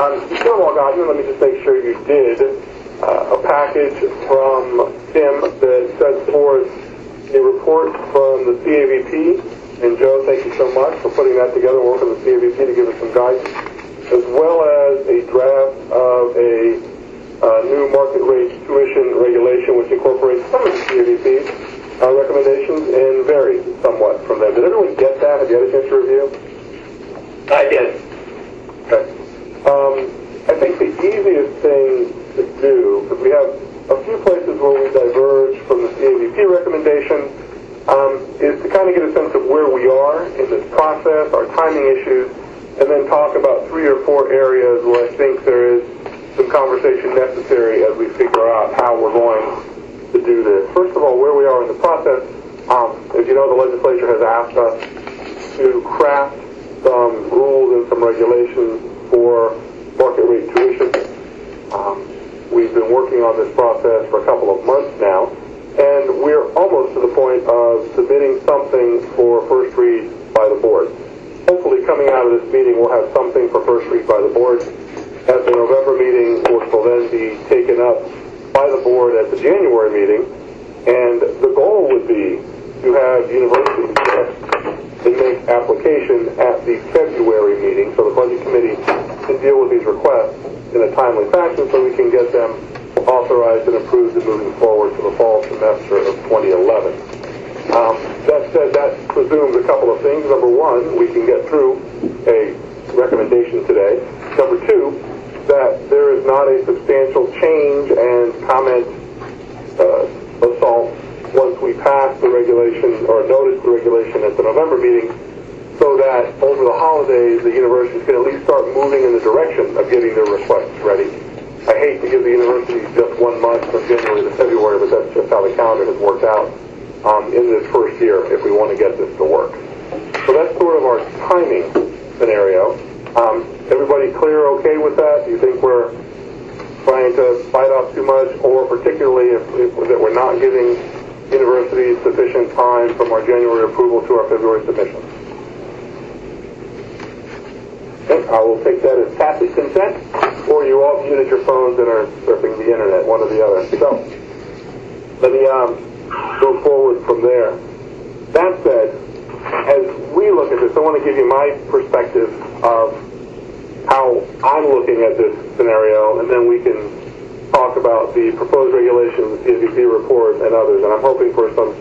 Still all gotten, let me just make sure you did, a package from Tim that sets forth a report from the CAVP. And Joe, thank you so much for putting that together, working with the CAVP to give us some guidance, as well as a draft of a new market rate tuition regulation which incorporates some of the CAVP recommendations and varies somewhat from them. Did everyone get that? Have you had a chance to review? I did. Okay. I think the easiest thing to do, because we have a few places where we diverge from the CAVP recommendation, is to kind of get a sense of where we are in this process, our timing issues, and then talk about 3 or 4 areas where I think there is some conversation necessary as we figure out how we're going to do this. First of all, where we are in the process, as you know, the legislature has asked us to craft some rules and some regulations for market rate tuition. We've been working on this process for a couple of months now, and we're almost to the point of submitting something for first read by the board. Hopefully coming out of this meeting we'll have something for first read by the board at the November meeting, which will then be taken up by the board at the January meeting, and the goal would be to have universities to make application at the February meeting so the budget committee can deal with these requests in a timely fashion so we can get them authorized and approved and moving forward for the fall semester of 2011. That said, that presumes a couple of things. Number one, we can get through a recommendation today. Number two, that there is not a substantial change and comment assault once we pass the regulation or notice the regulation at the November meeting, so that over the holidays the universities can at least start moving in the direction of getting their requests ready. I hate to give the universities just 1 month from January to February, but that's just how the calendar has worked out in this first year if we want to get this to work. So that's sort of our timing scenario. Everybody clear, okay with that? Do you think we're trying to bite off too much, or particularly if that we're not giving universities sufficient time from our January approval to our February submission? Okay, I will take that as tacit consent, or you all muted your phones and are surfing the internet, one or the other. So, let me go forward from there. That said, as we look at this, I want to give you my perspective of how I'm looking at this scenario, and then we can talk about the proposed regulations, the CAVP report, and others. And I'm hoping for some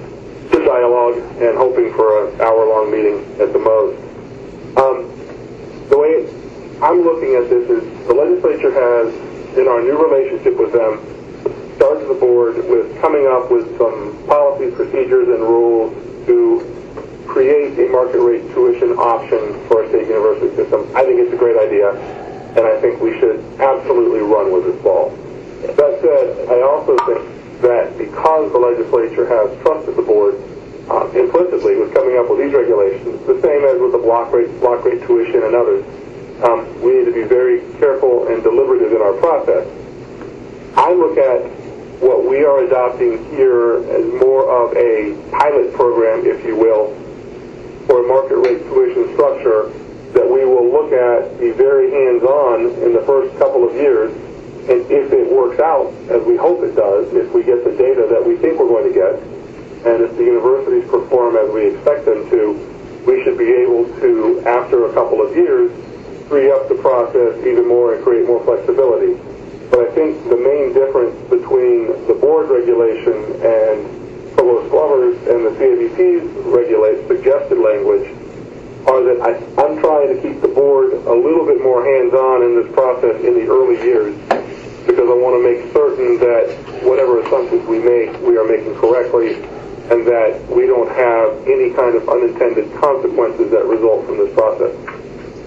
good dialogue and hoping for an hour-long meeting at the most. The way I'm looking at this is the legislature has, in our new relationship with them, started the board with coming up with some policies, procedures, and rules to create a market rate tuition option for our state university system. I think it's a great idea, and I think we should absolutely run with this ball. That said, I also think that because the legislature has trusted the board implicitly with coming up with these regulations, the same as with the block rate tuition and others, we need to be very careful and deliberative in our process. I look at what we are adopting here as more of a pilot program, if you will, for a market rate tuition structure that we will look at, be very hands-on in the first couple of years, and if it works out, as we hope it does, if we get the data that we think we're going to get, and if the universities perform as we expect them to, we should be able to, after a couple of years, free up the process even more and create more flexibility. But I think the main difference between the board regulation and Provost Glover's and the CAVP's suggested language are that I'm trying to keep the board a little bit more hands-on in this process in the early years, because I want to make certain that whatever assumptions we make, we are making correctly, and that we don't have any kind of unintended consequences that result from this process.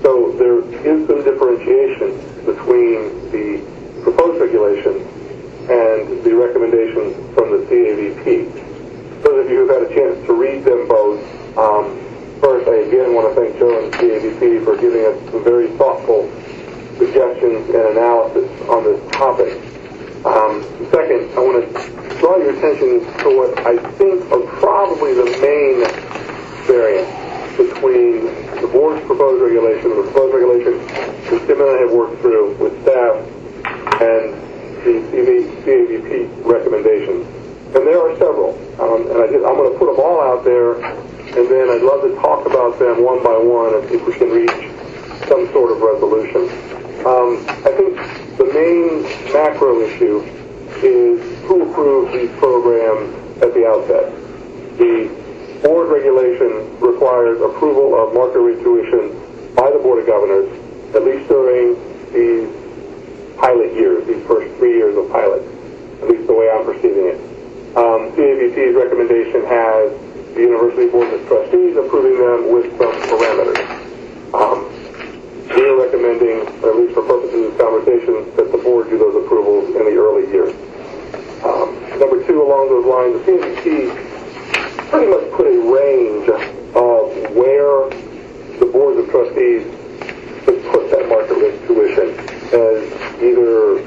So there is some differentiation between the proposed regulations and the recommendations from the CAVP. Those of you who've had a chance to read them both, first I again want to thank Joe and CAVP for giving us some very thoughtful suggestions and analysis on this topic. Second, I want to draw your attention to what I think are probably the main variants between the board's proposed regulation and the proposed regulation that Tim and I have worked through with staff and the CAVP recommendations. And there are several. And I'm going to put them all out there, and then I'd love to talk about them one by one and see if we can reach some sort of resolution. I think the main macro issue is who approved these programs at the outset. The board regulation requires approval of market rate tuition by the Board of Governors, at least during these pilot years, these first 3 years of pilot, at least the way I'm perceiving it. CAVP's recommendation has the University Board of Trustees approving them with some parameters. We are recommending, at least for purposes of this conversation, that the board do those approvals in the early years. Number two, along those lines, the CAVP pretty much put a range of where the boards of trustees should put that market rate tuition as either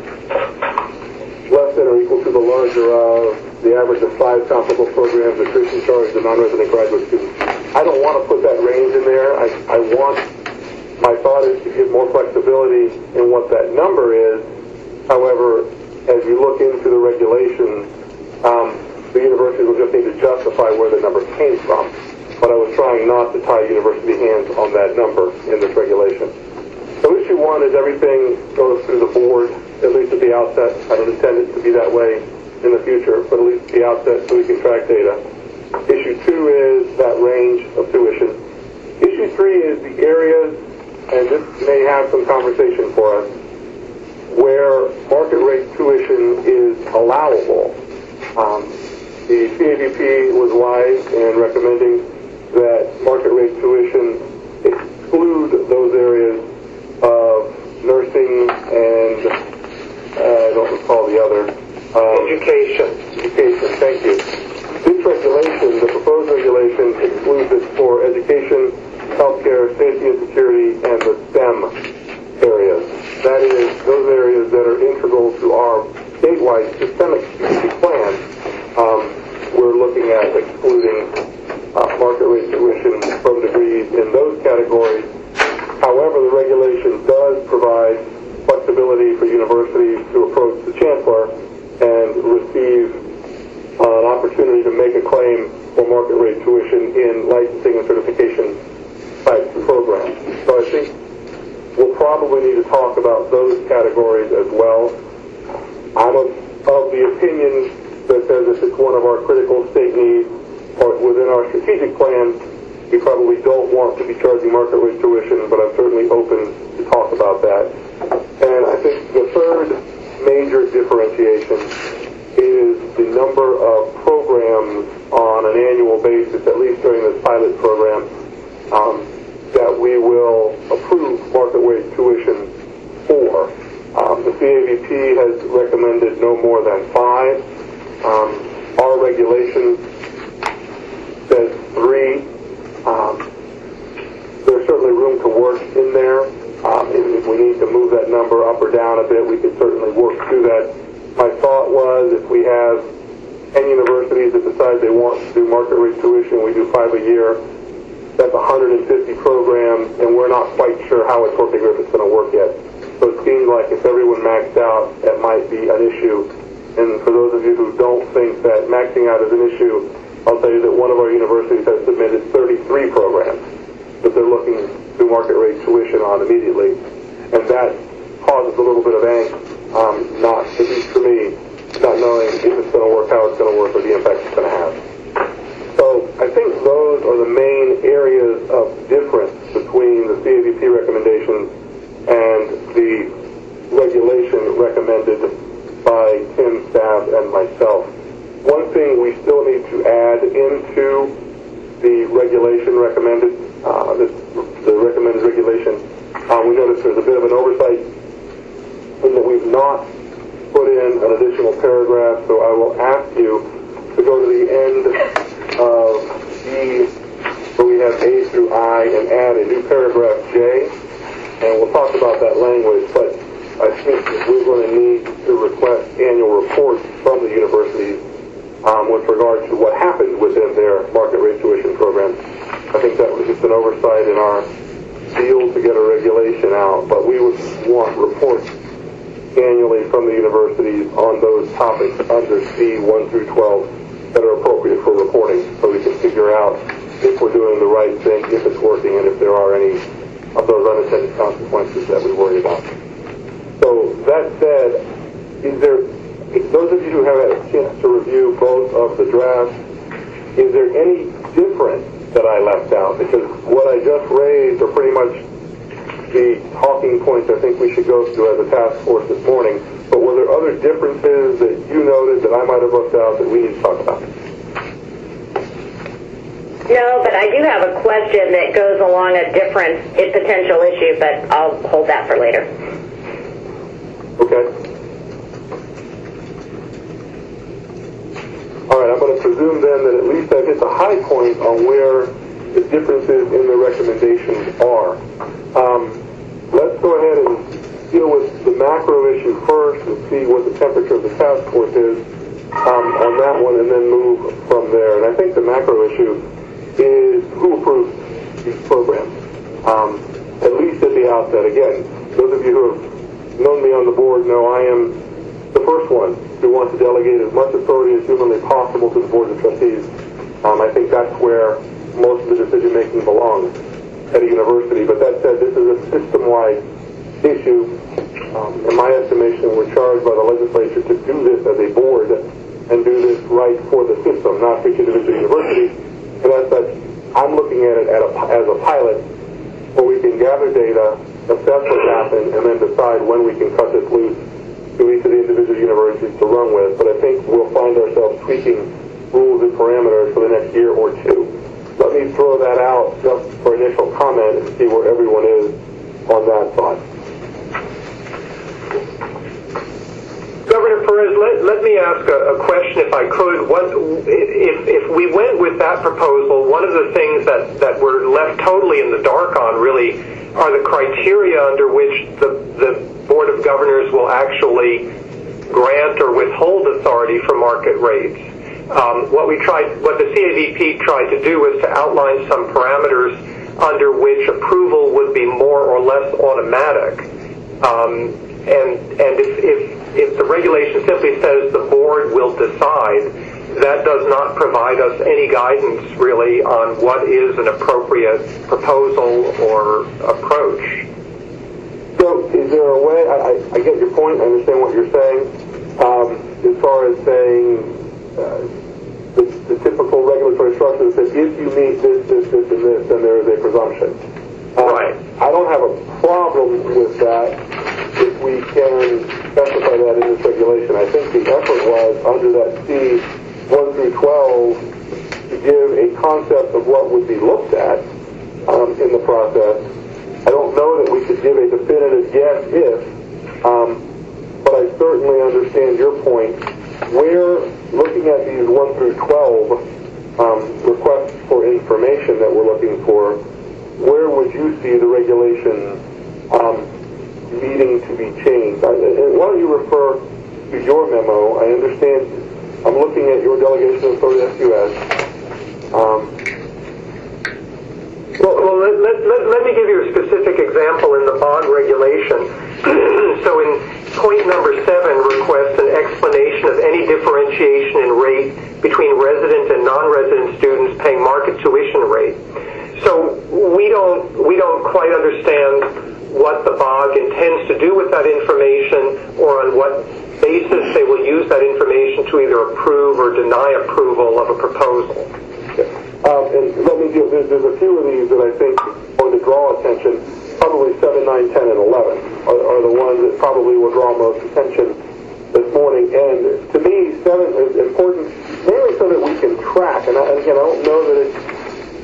less than or equal to the larger of the average of 5 comparable programs that tuition charge the non-resident graduate students. I don't want to put that range in there. My thought is to give more flexibility in what that number is. However, as you look into the regulations, the university will just need to justify where the number came from. But I was trying not to tie university hands on that number in this regulation. So issue one is everything goes through the board, at least at the outset. I don't intend it to be that way in the future, but at least at the outset so we can track data. Issue two is that range of tuition. Issue three is the areas, and this may have some conversation for us, where market rate tuition is allowable. The CAVP was wise in recommending that market rate tuition exclude those areas of nursing and I don't recall the other. Education. Education, thank you. This regulation, the proposed regulation, excludes it for education, healthcare, safety and security, and the STEM areas. That is, those areas that are integral to our statewide systemic strategic plan. We're looking at excluding market rate tuition from degrees in those categories. However, the regulation does provide flexibility for universities to approach the chancellor and receive an opportunity to make a claim for market rate tuition in licensing and certification type programs. So I think we'll probably need to talk about those categories as well. I'm of the opinion that says if it's one of our critical state needs or within our strategic plan, we probably don't want to be charging market rate tuition, but I'm certainly open to talk about that. And I think the third major differentiation is the number of programs on an annual basis, at least during this pilot program, that we will approve market rate tuition for. The CAVP has recommended no more than 5. Our regulation says 3. There's certainly room to work in there. If we need to move that number up or down a bit, we can certainly work through that. My thought was if we have 10 universities that decide they want to do market rate tuition, we do 5 a year, that's 150 programs, and we're not quite sure how it's working or if it's going to work yet. So it seems like if everyone maxed out, that might be an issue. And for those of you who don't think that maxing out is an issue, I'll tell you that one of our universities has submitted 33 programs that they're looking to do market rate tuition on immediately. And that causes a little bit of angst, not, at least for me, not knowing if it's going to work, how it's going to work, or the impact it's going to have. So I think those are the main areas of difference between the CAVP recommendations and the regulation recommended by Tim's staff and myself. One thing we still need to add into the regulation recommended, the recommended regulation, we noticed there's a bit of an oversight in that we've not put in an additional paragraph, so I will ask you to go to the end of E, where we have A through I, and add a new paragraph J, and we'll talk about that language, but I think we're going to need to request annual reports from the universities with regard to what happened within their market rate tuition programs. I think that was just an oversight in our deal to get a regulation out, but we would want reports annually from the universities on those topics under C 1 through 12 that are appropriate for reporting, so we can figure out if we're doing the right thing, if it's working, and if there are any of those unintended consequences that we worry about. So that said, those of you who have had a chance to review both of the drafts, is there any difference that I left out? Because what I just raised are pretty much the talking points I think we should go through as a task force this morning. But were there other differences that you noted that I might have left out that we need to talk about? No, but I do have a question that goes along a different potential issue, but I'll hold that for later. Okay. All right, I'm going to presume then that at least I've hit the high point on where the differences in the recommendations are. Let's go ahead and deal with the macro issue first and see what the temperature of the task force is on that one, and then move from there. And I think the macro issue is who approves these programs, at least at the outset. Again, those of you who have known me on the board know I am the first one who wants to delegate as much authority as humanly possible to the board of trustees. I think that's where most of the decision making belongs at a university. But that said, this is a system-wide issue. In my estimation, we're charged by the legislature to do this as a board and do this right for the system, not for each individual university. And as such, I'm looking at it as a pilot where we can gather data, assess what happened, and then decide when we can cut this loose to each of the individual universities to run with. But I think we'll find ourselves tweaking rules and parameters for the next year or two. Let me throw that out just for initial comment and see where everyone is on that thought. Governor Perez, let me ask a question if I could. If we went with that proposal, one of the things that we're left totally in the dark on really are the criteria under which the Board of Governors will actually grant or withhold authority for market rates. What the CAVP tried to do was to outline some parameters under which approval would be more or less automatic. And if the regulation simply says the board will decide, that does not provide us any guidance really on what is an appropriate proposal or approach. So is there a way, I get your point, I understand what you're saying, as far as saying the typical regulatory structure that says if you meet this, and this, then there is a presumption. Right. I don't have a problem with that if we can specify that in this regulation. I think the effort was under that C 1 through 12 to give a concept of what would be looked at in the process. I don't know that we could give a definitive yes if, but I certainly understand your point. We're looking at these 1 through 12 requests for information that we're looking for. Where would you see the regulation needing to be changed? And why don't you refer to your memo? I understand. I'm looking at your delegation of authority SUS. Well, let me give you a specific example in the bond regulation. So in point number 7 requests an explanation of any differentiation in rate between resident and non-resident students paying market tuition rate. So we don't quite understand what the BOG intends to do with that information or on what basis they will use that information to either approve or deny approval of a proposal. And let me give, there's a few of these that I think want to draw attention. Probably 7, 9, 10, and 11 are the ones that probably will draw most attention this morning. And to me, 7 is important mainly so that we can track. And again, I don't know that it's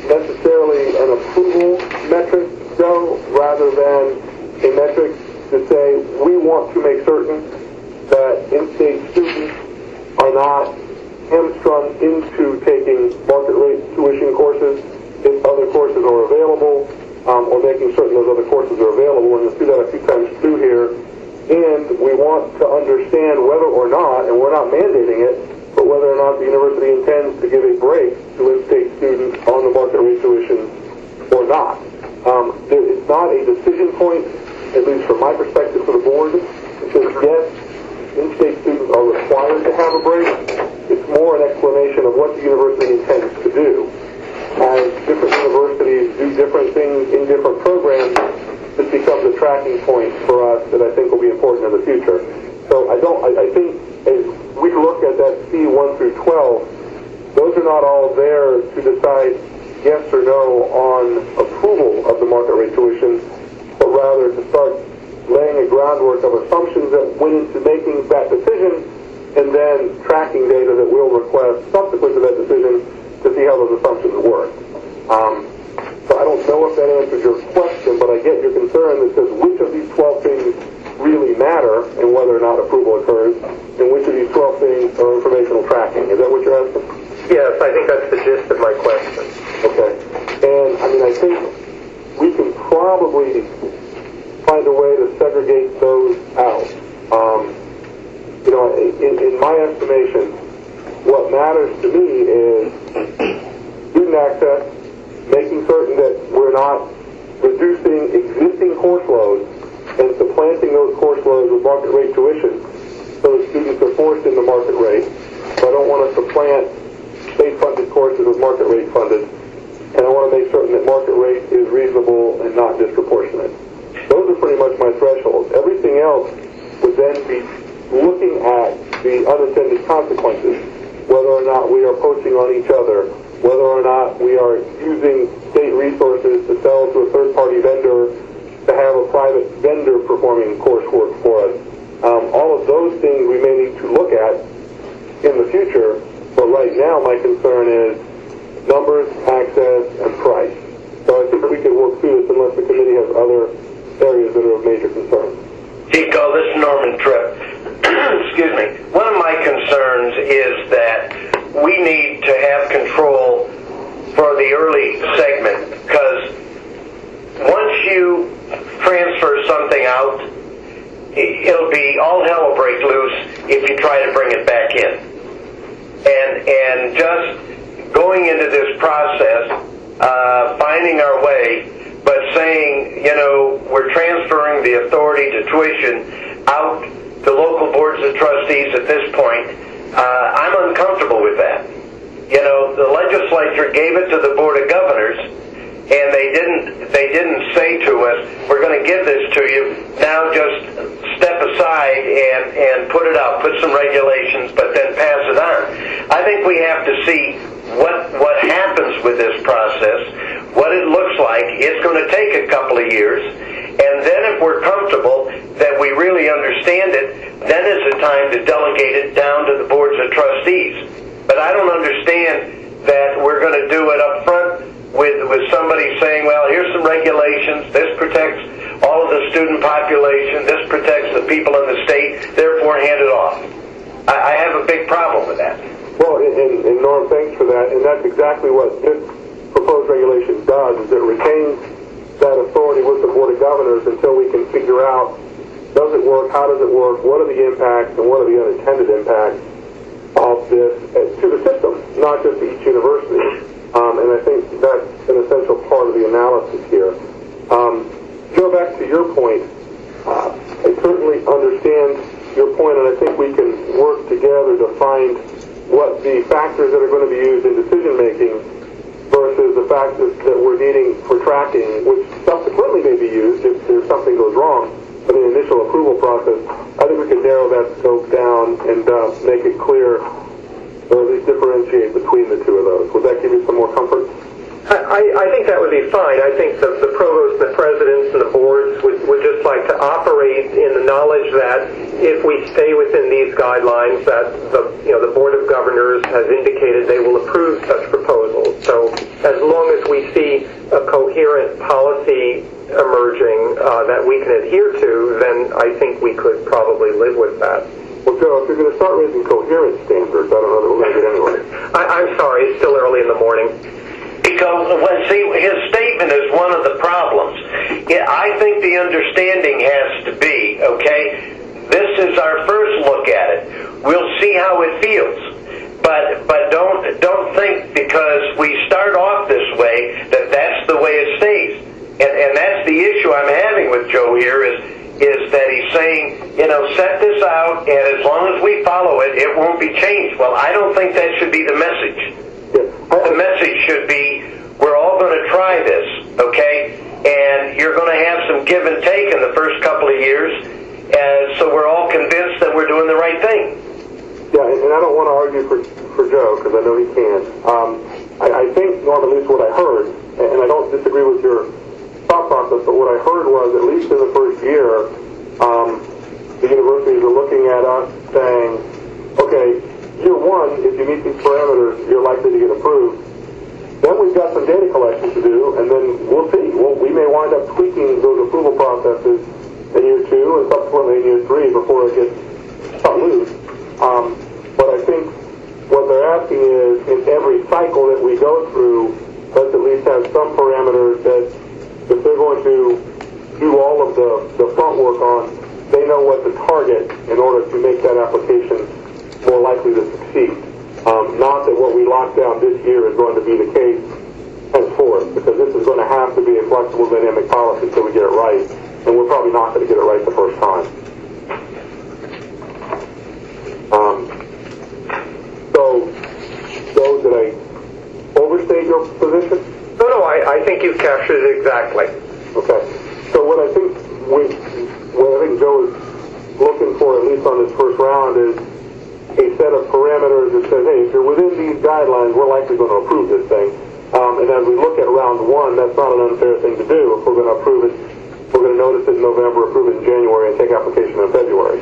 necessarily an approval metric, though, rather than a metric to say we want to make certain that in-state students are not hamstrung into taking market rate tuition courses if other courses are available, or making certain those other courses are available. And you'll see that a few times through here. And we want to understand whether or not, and we're not mandating it, but whether or not the university intends to give a break to in-state students on the market rate tuition or not. It's not a decision point, at least from my perspective for the board. It says, yes, in-state students are required to have a break. It's more an explanation of what the university intends to do. As different universities do different things in different programs, this becomes a tracking point for us that I think will be important in the future. So I think as we look at that C1 through 12, those are not all there to decide yes or no on approval of the market rate tuition, but rather to start laying a groundwork of assumptions that went into making that decision, and then tracking data that we'll request subsequent to that decision to see how those assumptions work. So I don't know if that answers your question, but I get your concern that says which of these 12 things really matter and whether or not approval occurs, and which of these 12 things are informational tracking. Is that what you're asking? Yes, I think that's the gist of my question. Okay. And, I mean, I think we can probably find a way to segregate those out. In my estimation, what matters to me is student access, making certain that we're not reducing existing course loads and supplanting those course loads with market rate tuition so that students are forced into market rate. So I don't want to supplant state-funded courses with market rate funded, and I want to make certain that market rate is reasonable and not disproportionate. Those are pretty much my thresholds. Everything else would then be looking at the unintended consequences, whether or not we are poaching on each other, whether or not we are using state resources to sell to a third-party vendor to have a private vendor performing coursework for us. All of those things we may need to look at in the future, but right now my concern is numbers, access, and price. So I think we can work through this unless the committee has other areas that are of major concern. Chico, this is Norman Tripp. Excuse me. One of my concerns is that we need to have control for the early segment, because once you transfer something out, it'll be all hell will break loose if you try to bring it back in. And just going into this process, finding our way, but saying, we're transferring the authority to tuition out to local boards of trustees at this point, I'm uncomfortable with that. The legislature gave it to the Board of Governors, and they didn't say to us, we're going to give this to you, now just step aside and put it out, put some regulations, but then pass it on. I think we have to see what happens with this process, what it looks like. It's going to take a couple of years, and then if we're comfortable that we really understand it, then it's a time to delegate it down to the boards of trustees. But I don't understand that we're going to do it up front with somebody saying, well, here's some regulations, this protects all of the student population, this protects the people in the state, therefore hand it off. I have a big problem with that. Well, and Norm, thanks for that. And that's exactly what this proposed regulation does, is it retains that authority with the Board of Governors until we can figure out, does it work, how does it work, what are the impacts, and what are the unintended impacts of this to the system, not just to each university. And I think that's an essential part of the analysis here. Go back to your point. I certainly understand your point, and I think we can work together to find what the factors that are going to be used in decision making versus the factors that we're needing for tracking, which subsequently may be used if something goes wrong in the initial approval process. I think we can narrow that scope down and make it clear, or at least differentiate between the two of those. Would that give you some more comfort? I think that would be fine. I think the provost, the presidents, and the boards would just like to operate in the knowledge that if we stay within these guidelines, that the Board of Governors has indicated they will approve such proposals. So as long as we see a coherent policy emerging that we can adhere to, then I think we could probably live with that. Well, Joe, if you're going to start raising coherent standards, I don't know that we're going to get anywhere. I'm sorry, it's still early in the morning. Because, his statement is one of the problems. I think the understanding has to be, okay, this is our first look at it. We'll see how it feels. But don't think because we start off this way that that's the way it stays. And Joe here is that he's saying, set this out, and as long as we follow it, it won't be changed. Well, I don't think that should be the message. The message should be, we're all going to try this, okay? And you're going to have some give and take in the first couple of years, so we're all convinced that we're doing the right thing. Yeah, and I don't want to argue for Joe, because I know he can. I think, Norm, at least what I heard, and I don't disagree with your thought process, but what I heard was, at least in the first year, the universities are looking at us saying, okay, year one, if you meet these parameters, you're likely to get approved. Then we've got some data collection to do, and then we'll see. We may wind up tweaking those approval processes in year two and subsequently in year three before it gets cut loose. But I think what they're asking is, in every cycle that we go through, let's at least have some parameters that if they're going to do all of the front work on, they know what to target in order to make that application more likely to succeed. Not that what we lock down this year is going to be the case henceforth, because this is going to have to be a flexible, dynamic policy until we get it right, and we're probably not going to get it right the first time. So, did I overstate your position? No, I think you've captured it exactly. Okay. So what I think Joe is looking for, at least on this first round, is a set of parameters that says, hey, if you're within these guidelines, we're likely going to approve this thing. And as we look at round one, that's not an unfair thing to do. If we're going to approve it, we're going to notice it in November, approve it in January, and take application in February.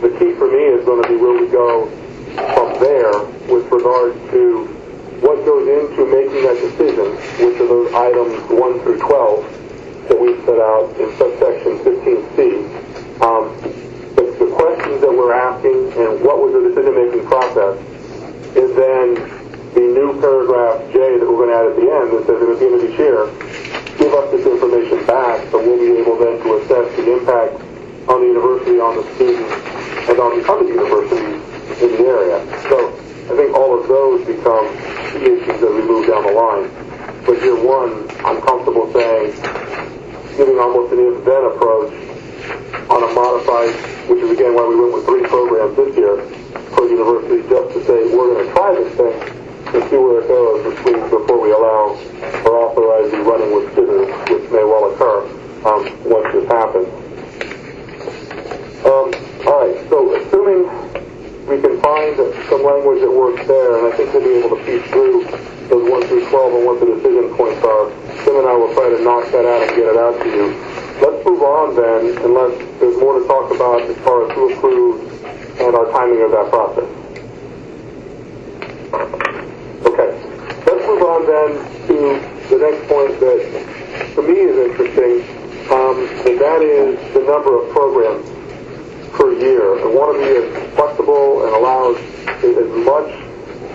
The key for me is going to be where we go from there with regard to what goes into making that decision, which are those items 1 through 12 that we've set out in subsection 15C. The questions that we're asking and what was the decision-making process is then the new paragraph J that we're going to add at the end that says at the end of each year, give us this information back so we'll be able then to assess the impact on the university, on the students, and on the other universities in the area. So I think all of those become key issues as we move down the line. But year one, I'm comfortable saying, giving almost an if-then approach on a modified, which is again why we went with 3 programs this year per university, just to say we're going to try this thing and see where it goes before we allow or authorize the running with scissors, which may well occur once this happens. All right, so assuming we can find some language that works there, and I think we'll be able to piece through those 1 through 12 and what the decision points are. Tim and I will try to knock that out and get it out to you. Let's move on then, unless there's more to talk about as far as who approved and our timing of that process. Okay, let's move on then to the next point that for me is interesting, and that is the number of programs per year. I want to be as flexible and allow as much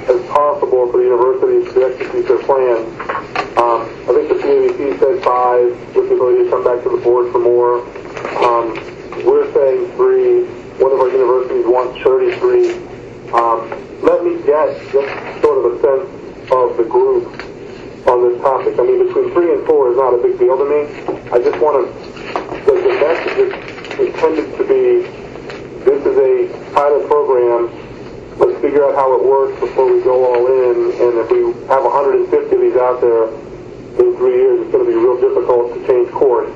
as possible for the universities to execute their plans. I think the CAVC said 5 with the ability to come back to the board for more. We're saying 3. One of our universities wants 33. Let me get just sort of a sense of the group on this topic. I mean, between 3 and 4 is not a big deal to me. I just want to, the message is intended to be, this is a pilot program. Let's figure out how it works before we go all in. And if we have 150 of these out there in 3 years, it's going to be real difficult to change course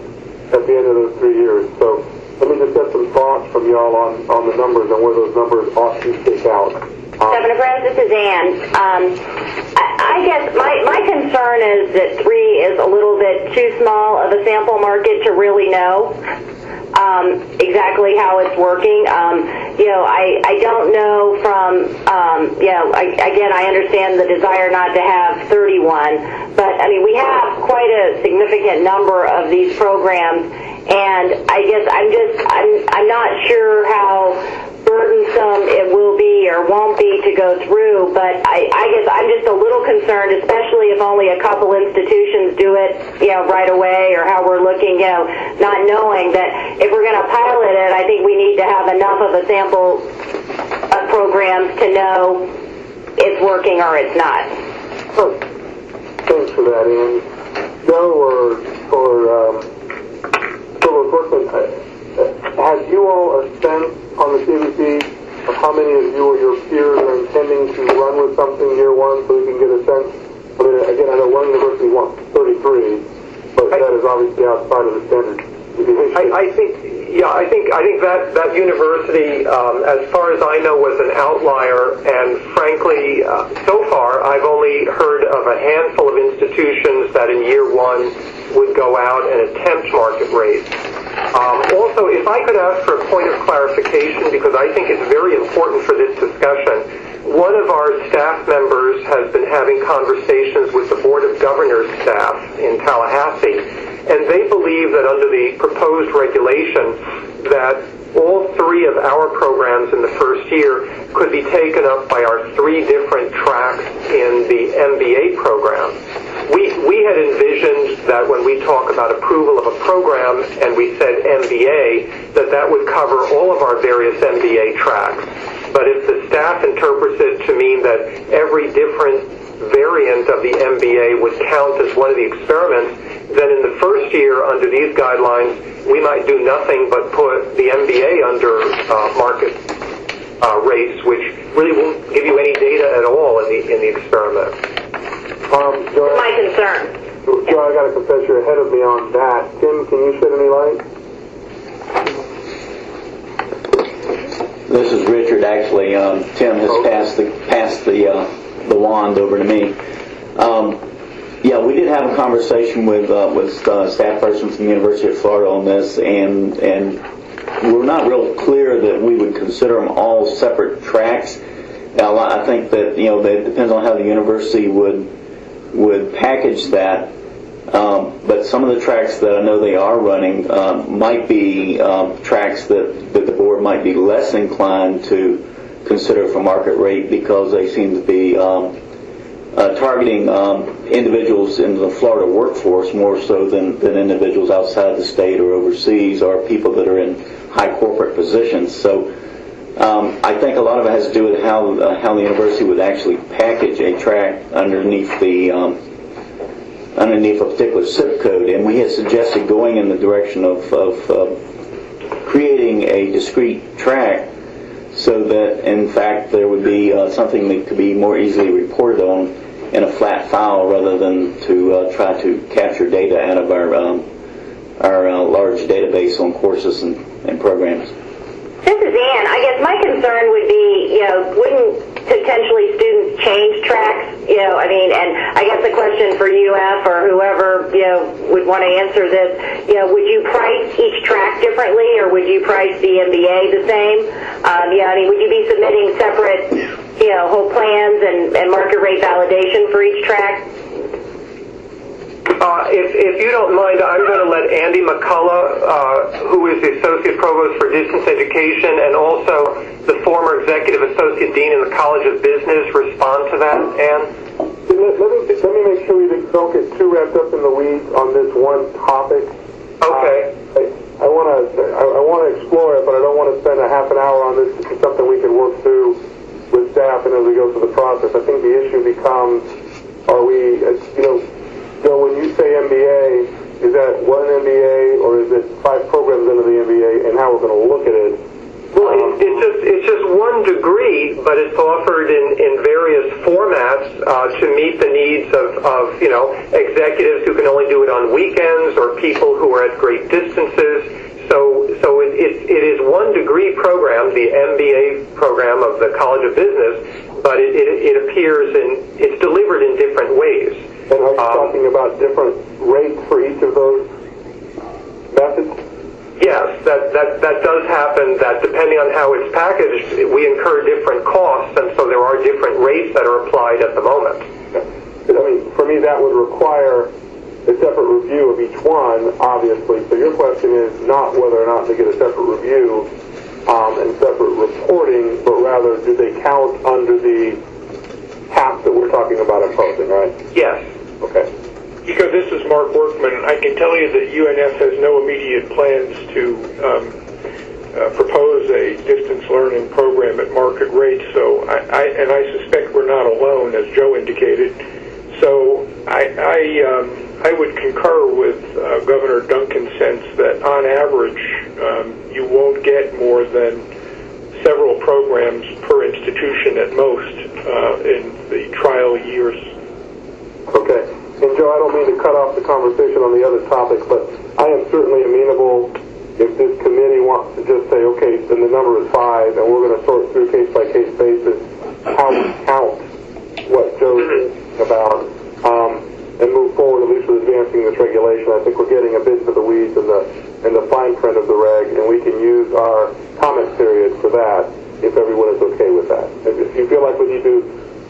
at the end of those 3 years. So let me just get some thoughts from y'all on the numbers and where those numbers ought to shake out. Governor Brown, this is Ann. I guess my concern is that 3 is a little bit too small of a sample market to really know exactly how it's working. I don't know from, I understand the desire not to have 31, but I mean, we have quite a significant number of these programs, and I guess I'm not sure how burdensome it will be or won't be to go through, but I guess I'm just a little concerned, especially if only a couple institutions do it, right away, or how we're looking, not knowing that if we're going to pilot it, I think we need to have enough of a sample of programs to know it's working or it's not. Oh, thanks for that, Ann. Joe or So, Workman, have you all a sense on the CBC of how many of you or your peers are intending to run with something year one, so we can get a sense? I mean, again, I know one university wants 33, but that is obviously outside of the standard deviation. I think that university, as far as I know, was an outlier, and frankly, so far, I've only heard of a handful of institutions that in year one would go out and attempt market rate. Also, if I could ask for a point of clarification, because I think it's very important for this discussion, one of our staff members has been having conversations with the Board of Governors staff in Tallahassee, and they believe that under the proposed regulation that all three of our programs in the first year could be taken up by our three different tracks in the MBA program. We had envisioned that when we talk about approval of a program and we said MBA, that would cover all of our various MBA tracks. But if the staff interprets it to mean that every different variant of the MBA would count as one of the experiments, then in the first year under these guidelines, we might do nothing but put the MBA under market rates, which really won't give you any data at all in the experiment. Joe, My concern. Joe, I got to confess you're ahead of me on that. Tim, can you shed any light? This is Richard. Actually, Tim has passed the wand over to me. Yeah, we did have a conversation with staff persons from the University of Florida on this, and we're not real clear that we would consider them all separate tracks. Now, I think that that it depends on how the university would package that. But some of the tracks that I know they are running might be tracks that the board might be less inclined to consider for market rate because they seem to be targeting individuals in the Florida workforce more so than individuals outside the state or overseas or people that are in high corporate positions. So I think a lot of it has to do with how the university would actually package a track underneath a particular zip code, and we had suggested going in the direction of creating a discrete track so that in fact there would be something that could be more easily reported on in a flat file rather than to try to capture data out of our large database on courses and programs. This is Ann. I guess my concern would be, wouldn't potentially students change tracks? And I guess the question for UF or whoever, would want to answer this, would you price each track differently or would you price the MBA the same? Would you be submitting separate, whole plans and market rate validation for each track? If you don't mind, I'm going to let Andy McCullough, who is the Associate Provost for Distance Education and also the former Executive Associate Dean in the College of Business, respond to that. Ann? Let me make sure we don't get too wrapped up in the weeds on this one topic. Okay. I want to explore it, but I don't want to spend a half an hour on this. It's something we can work through with staff and as we go through the process. I think the issue becomes, are we, Joe, when you say MBA, is that one MBA or is it 5 programs under the MBA, and how we're going to look at it? Well, it's just one degree, but it's offered in various formats to meet the needs of executives who can only do it on weekends or people who are at great distances. So it is one degree program, the MBA program of the College of Business, but it appears it's delivered in different ways. And are you talking about different rates for each of those methods? Yes, that does happen, that depending on how it's packaged, we incur different costs, and so there are different rates that are applied at the moment. For me, that would require a separate review of each one, obviously. So your question is not whether or not they get a separate review and separate reporting, but rather do they count under the cap that we're talking about imposing, right? Yes. Okay. Because this is Mark Workman, I can tell you that UNF has no immediate plans to propose a distance learning program at market rate. So I suspect we're not alone, as Joe indicated. So I I would concur with Governor Duncan's sense that on average you won't get more than several programs per institution at most in the trial years. Okay. And Joe, I don't mean to cut off the conversation on the other topic, but I am certainly amenable if this committee wants to just say, okay, then the number is 5, and we're going to sort through case-by-case basis how we count what Joe's about, and move forward at least with advancing this regulation. I think we're getting a bit to the weeds and the fine print of the reg, and we can use our comment period for that if everyone is okay with that. If you feel like we need to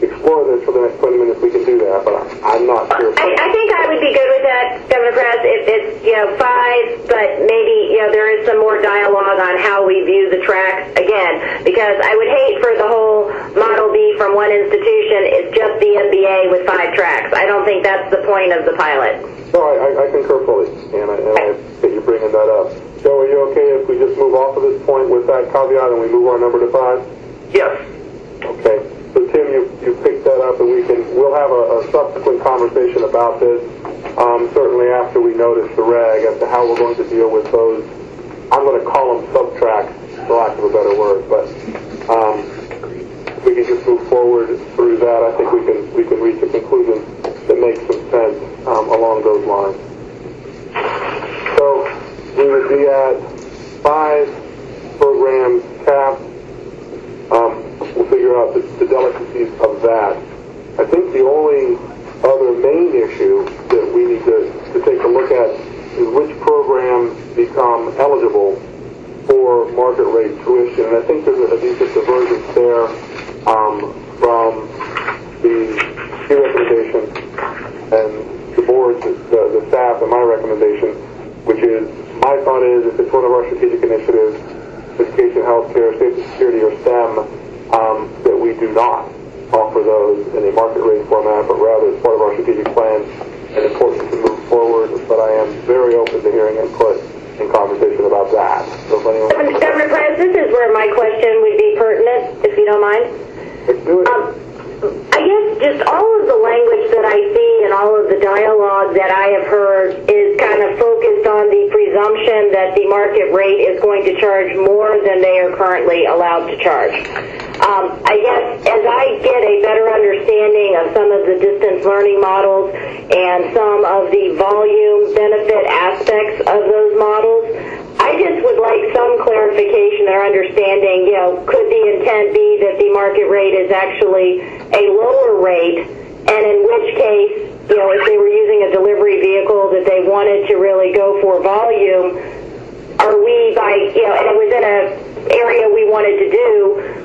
explore this for the next 20 minutes, we can do that, but I'm not sure. I think I would be good with that, Governor Press, if it's, 5, but maybe, there is some more dialogue on how we view the tracks again, because I would hate for the whole Model B from one institution, it's just the MBA with 5 tracks. I don't think that's the point of the pilot. No, I concur fully, and I appreciate you bringing that up. Joe, are you okay if we just move off of this point with that caveat and we move our number to 5? Yes. Okay. So Tim, you picked that up, and we'll have a subsequent conversation about this. Certainly after we notice the reg as to how we're going to deal with those. I'm going to call them subtracts, for lack of a better word, but we can just move forward through that. I think we can reach a conclusion that makes some sense along those lines. So we would be at 5 programs capped. We'll figure out the delicacies of that. I think the only other main issue that we need to take a look at is which programs become eligible for market rate tuition. And I think there's a decent divergence there from the key recommendation and the board, the staff, and my recommendation, which is, my thought is, if it's one of our strategic initiatives, education, healthcare, safety, security, or STEM, that we do not offer those in a market rate format, but rather as part of our strategic plan, and important to move forward. But I am very open to hearing input and conversation about that. So if anyone... Governor Press, this is where my question would be pertinent, if you don't mind. Let's do it. I guess just all of the language that I see and all of the dialogue that I have heard is kind of focused on the presumption that the market rate is going to charge more than they are currently allowed to charge. I guess as I get a better understanding of some of the distance learning models and some of the volume benefit aspects of those models, I just would like some clarification or understanding, could the intent be that the market rate is actually a lower rate, and in which case, if they were using a delivery vehicle that they wanted to really go for volume, are we and it was in an area we wanted to do,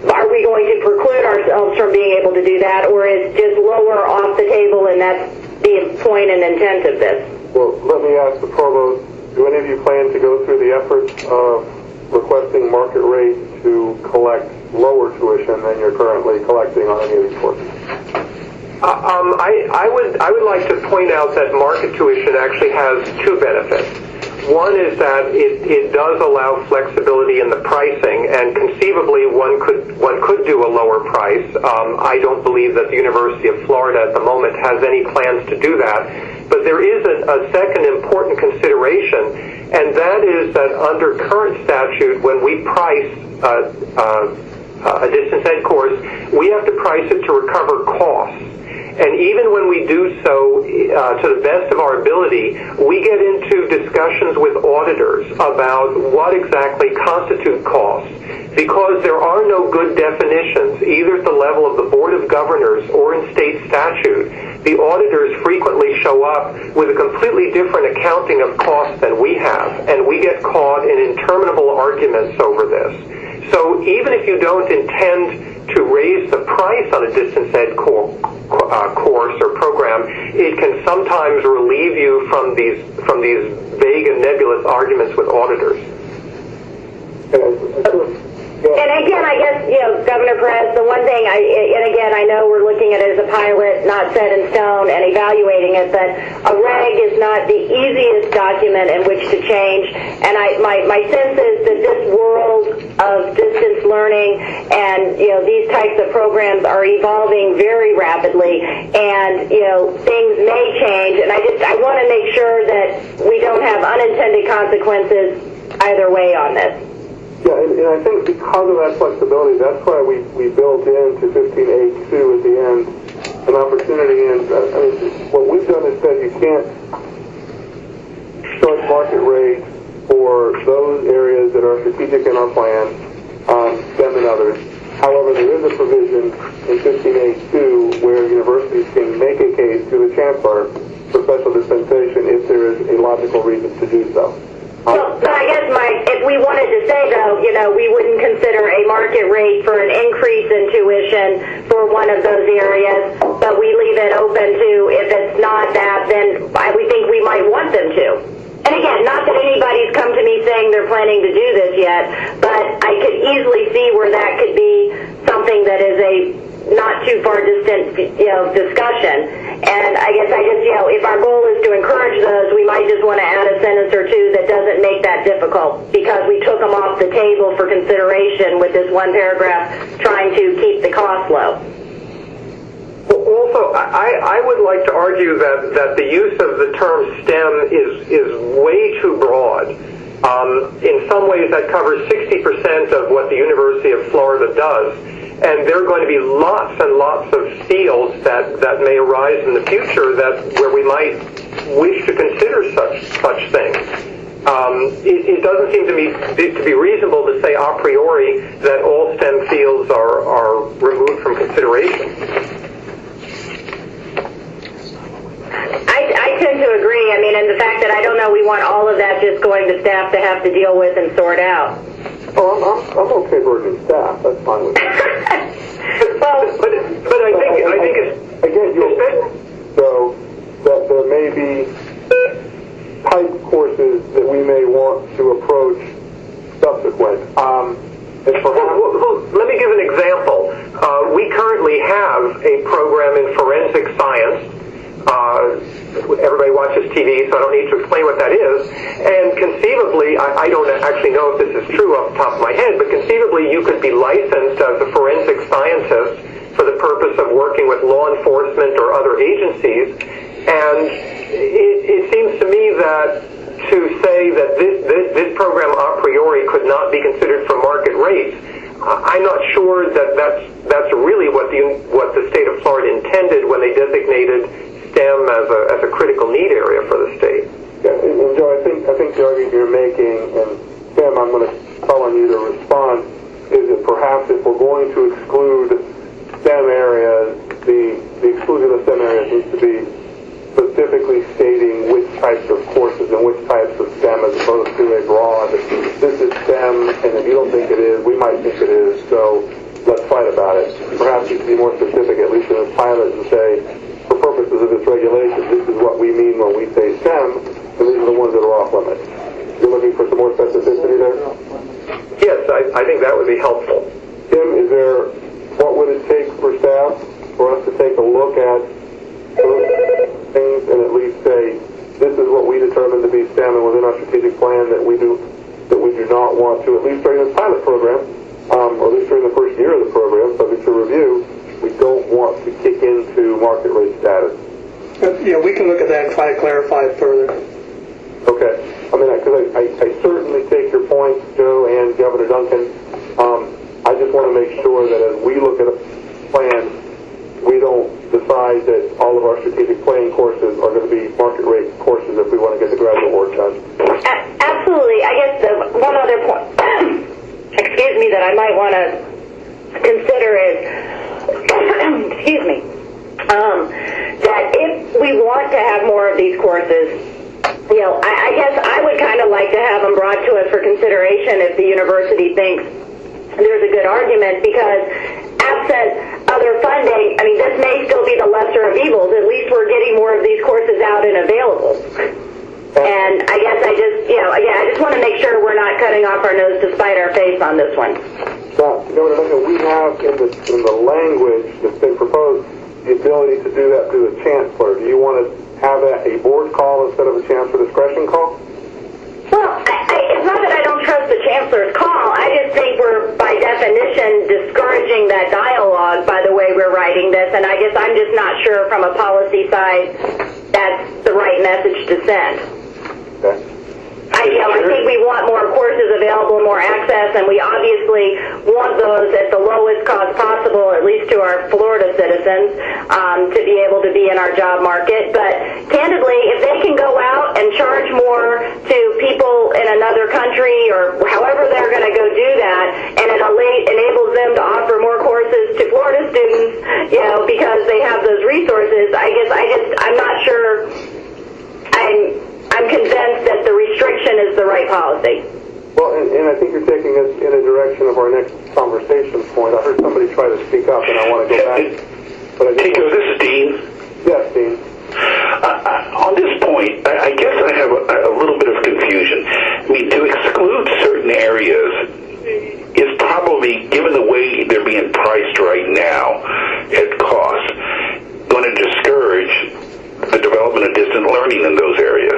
are we going to preclude ourselves from being able to do that, or is just lower off the table and that's the point and intent of this? Well, let me ask the Provost, do any of you plan to go through the efforts of requesting market rate to collect lower tuition than you're currently collecting on any of these courses? I would like to point out that market tuition actually has 2 benefits. One is that it does allow flexibility in the pricing, and conceivably one could do a lower price. I don't believe that the University of Florida at the moment has any plans to do that. But there is a second important consideration, and that is that under current statute, when we price a distance ed course, we have to price it to recover costs. And even when we do so to the best of our ability, we get into discussions with auditors about what exactly constitute costs. Because there are no good definitions, either at the level of the Board of Governors or in state statute, the auditors frequently show up with a completely different accounting of costs than we have, and we get caught in interminable arguments over this. So even if you don't intend to raise the price on a distance ed course or program, it can sometimes relieve you from these vague and nebulous arguments with auditors. And again, I guess, Governor Perez, the one thing, I know we're looking at it as a pilot, not set in stone, and evaluating it, but a reg is not the easiest document in which to change. And my sense is that this world of distance learning, and these types of programs are evolving very rapidly, and things may change, and I want to make sure that we don't have unintended consequences either way on this. Yeah, and I think because of that flexibility, that's why we built into 15A2 at the end an opportunity. And what we've done is said you can't charge market rates for those areas that are strategic in our plan, STEM and others. However, there is a provision in 15A2 where universities can make a case to the chancellor for special dispensation if there is a logical reason to do so. Well, but I guess, Mike, if we wanted to say, though, we wouldn't consider a market rate for an increase in tuition for one of those areas, but we leave it open to, if it's not that, then we think we might want them to. And again, not that anybody's come to me saying they're planning to do this yet, but I could easily see where that could be something that is a not too far distant, discussion. And I guess if our goal is to encourage those, we might just want to add a sentence or two that doesn't make that difficult, because we took them off the table for consideration with this one paragraph trying to keep the cost low. Also, I would like to argue that the use of the term STEM is way too broad. In some ways, that covers 60% of what the University of Florida does. And there are going to be lots and lots of fields that may arise in the future where we might wish to consider such things. It doesn't seem to me to be reasonable to say a priori that all STEM fields are removed from consideration. I tend to agree. And the fact that I don't know we want all of that just going to staff to have to deal with and sort out. Oh, I'm okay merging staff. That's fine with me. but I think it's again, so that there may be type courses that we may want to approach subsequent. Let me give an example. We currently have a program in forensic science. Everybody watches TV, so I don't need to explain what that is. And conceivably, I don't actually know if this is true off the top of my head, but conceivably you could be licensed as a forensic scientist for the purpose of working with law enforcement or other agencies. And it seems to me that to say that this program a priori could not be considered for market rates, I'm not sure that that's really what the state of Florida intended when they designated STEM as a critical need area for the state. Yeah, and Joe, I think the argument you're making, and Sam, I'm going to call on you to respond, is that perhaps if we're going to exclude STEM areas, the exclusion of STEM areas needs to be specifically stating which types of courses and which types of STEM, as opposed to a broad, this is STEM, and if you don't think it is, we might think it is, so let's fight about it. Perhaps you should be more specific, at least in the pilot, and say, for purposes of this regulation, this is what we mean when we say STEM, and these are the ones that are off limits. You're looking for some more specificity there? Yes, I think that would be helpful. Tim, what would it take for staff for us to take a look at those things and at least say, this is what we determined to be STEM and within our strategic plan that we do not want to, at least during this pilot program, or at least during the first year of the program, subject to review, we don't want to kick into market rate status. Yeah, we can look at that and try to clarify it further. Okay. Because I certainly take your point, Joe and Governor Duncan. I just want to make sure that as we look at a plan, we don't decide that all of our strategic planning courses are going to be market rate courses if we want to get the graduate work done. Absolutely. I guess the one other point, excuse me, that I might want to consider is, excuse me, that if we want to have more of these courses, I guess I would kind of like to have them brought to us for consideration if the university thinks there's a good argument, because absent other funding, this may still be the lesser of evils. At least we're getting more of these courses out and available. And I guess I just want to make sure we're not cutting off our nose to spite our face on this one. So, Governor Duncan, we have in the language that's been proposed the ability to do that through the chancellor. Do you want to have that a board call instead of a chancellor discretion call? Well, it's not that I don't trust the chancellor's call. I just think we're, by definition, this, and I guess I'm just not sure from a policy side that's the right message to send. Okay. I think we want more courses available, more access, and we obviously want those at the lowest cost possible, at least to our Florida citizens, to be able to be in our job market. But candidly, if they can go out and charge more to people in another country or however they're going to go do that, and it enables them to offer more courses to Florida students, because they have those resources, I'm not sure. I'm convinced that the restriction is the right policy. Well, and I think you're taking us in a direction of our next conversation point. I heard somebody try to speak up, and I want to go back. Tico, this is Dean. Yes, Dean. On this point, I guess I have a little bit of confusion. I mean, to exclude certain areas is probably, given the way they're being priced right now at cost, going to discourage the development of distant learning in those areas.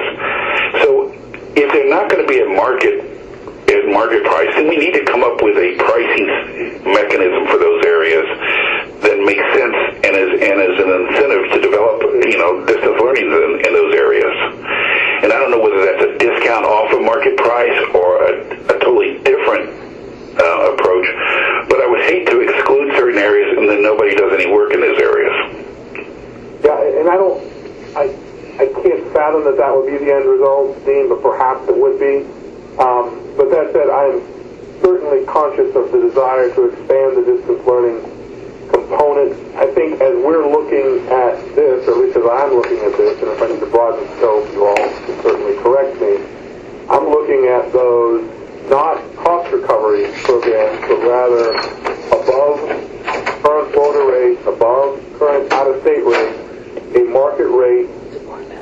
So if they're not going to be at market price, then we need to come up with a pricing mechanism for those areas that makes sense and as an incentive to develop, distance learning in those areas. And I don't know whether that's a discount off of market price or a totally different approach, but I would hate to exclude certain areas and then nobody does any work in those areas. Yeah, and I can't fathom that would be the end result, Dean, but perhaps it would be. But that said, I am certainly conscious of the desire to expand the distance learning component. I think as we're looking at this, or at least as I'm looking at this, and if I need to broaden the scope, you all can certainly correct me, I'm looking at those not cost recovery programs, but rather above current Florida rates, above current out-of-state rates, a market rate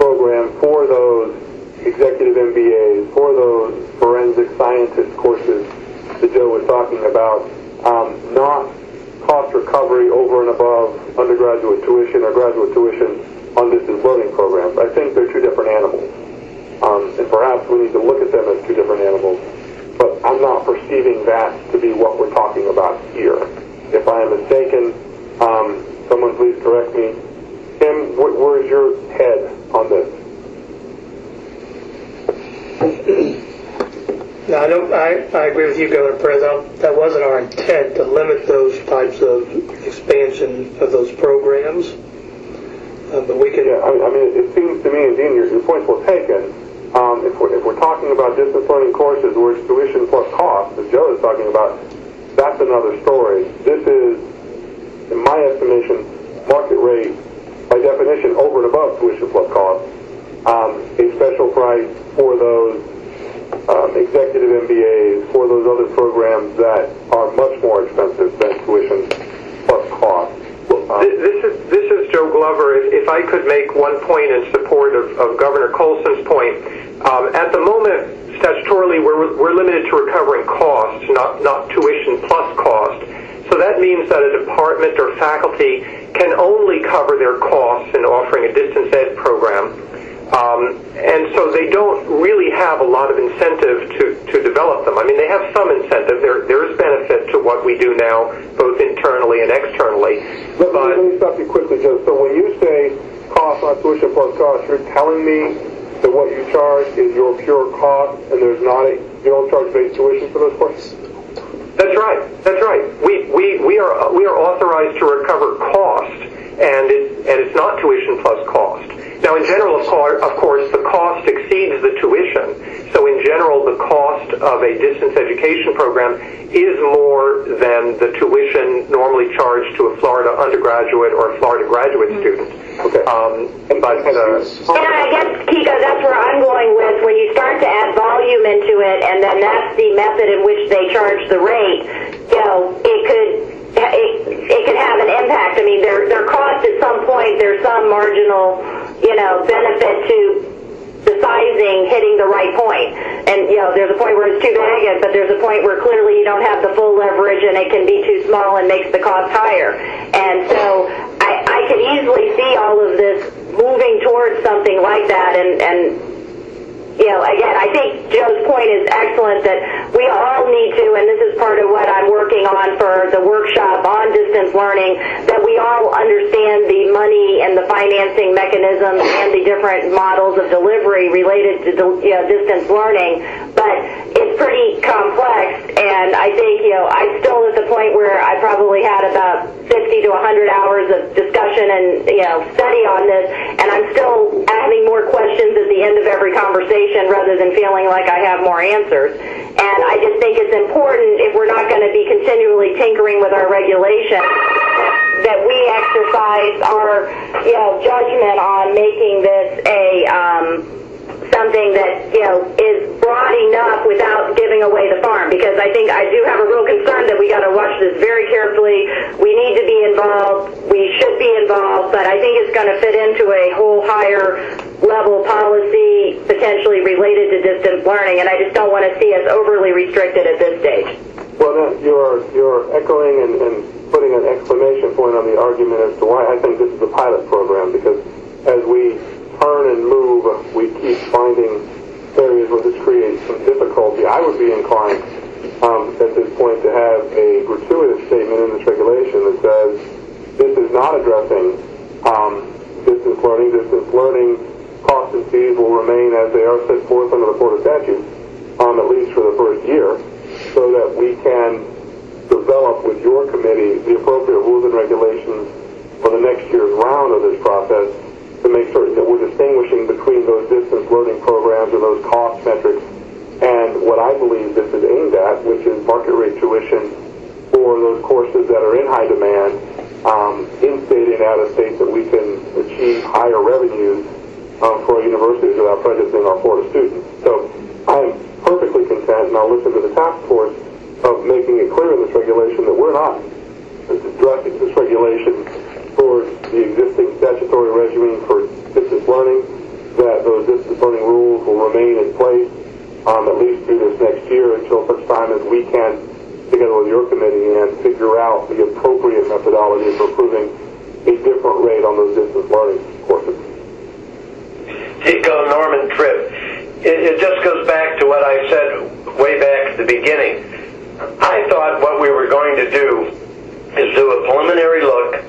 program for those executive MBAs, for those forensic scientist courses that Joe was talking about, not cost recovery over and above undergraduate tuition or graduate tuition on distance learning programs. I think they're two different animals. And perhaps we need to look at them as two different animals. But I'm not perceiving that to be what we're talking about here. If I am mistaken, someone please correct me. Tim, where's your head on this? No, I agree with you, Governor Perez. That wasn't our intent to limit those types of expansion of those programs. But we can. Yeah, I mean, it seems to me, and Dean, your points were taken. If we're talking about distance learning courses where it's tuition plus cost, as Joe is talking about, that's another story. This is, in my estimation, market rate, by definition, over and above tuition plus cost. A special price for those executive MBAs, for those other programs that are much more expensive than tuition plus cost. This is Joe Glover. If I could make one point in support of Governor Colson's point, at the moment, statutorily, we're limited to recovering costs, not tuition plus cost. So that means that a department or faculty can only cover their costs in offering a distance ed program. And so they don't really have a lot of incentive to develop them. I mean, they have some incentive. There is benefit to what we do now, both internally and externally. Let me stop you quickly, Joe. So when you say cost, not tuition plus cost, you're telling me that what you charge is your pure cost, and you don't charge base tuition for those courses? That's right. We are authorized to recover cost, and it's not tuition plus cost. Now, in general, of course, the cost exceeds the tuition. So, in general, the cost of a distance education program is more than the tuition normally charged to a Florida undergraduate or a Florida graduate student. Okay. And I guess, Kiko, that's where I'm going with, when you start to add volume into it, and then that's the method in which they charge the rate, it could have an impact. I mean, their cost at some point, there's some marginal, benefit to the sizing hitting the right point. And, there's a point where it's too big, but there's a point where clearly you don't have the full leverage and it can be too small and makes the cost higher. And so I could easily see all of this moving towards something like that. And again, I think Joe's point is excellent that we all need to, and this is part of what I'm working on for the workshop on distance learning, that we all understand the money and the financing mechanisms and the different models of delivery related to distance learning, but it's pretty complex, and I think, I'm still at the point where I probably had about 50 to 100 hours of discussion and, study on this, and I'm still having more questions at the end of every conversation rather than feeling like I have more answers. And I just think it's important, if we're not going to be continually tinkering with our regulations, that we exercise our, judgment on making this something that, is broad enough without giving away the farm. Because I think I do have a real concern that we got to watch this very carefully. We need to be involved. We should be involved. But I think it's going to fit into a whole higher level policy potentially related to distance learning. And I just don't want to see us overly restricted at this stage. Well, now, you're echoing and putting an exclamation point on the argument as to why I think this is a pilot program, because as we turn and move, we keep finding areas where this creates some difficulty. I would be inclined at this point to have a gratuitous statement in this regulation that says this is not addressing distance learning. Distance learning costs and fees will remain as they are set forth under the Florida statute, at least for the first year, so that we can develop with your committee the appropriate rules and regulations for the next year's round of this process to make certain that we're distinguishing between those distance learning programs and those cost metrics and what I believe this is aimed at, which is market rate tuition for those courses that are in high demand, in state and out of state, that we can achieve higher revenues for our universities without prejudicing our Florida students. So I'm perfectly content, and I'll listen to the task force, of making it clear in this regulation that we're not addressing this regulation towards the existing statutory regime for distance learning, that those distance learning rules will remain in place at least through this next year until such time as we can, together with your committee, and figure out the appropriate methodology for approving a different rate on those distance learning courses. Tico, Norman Tripp. It just goes back to what I said way back at the beginning. I thought what we were going to do is do a preliminary look.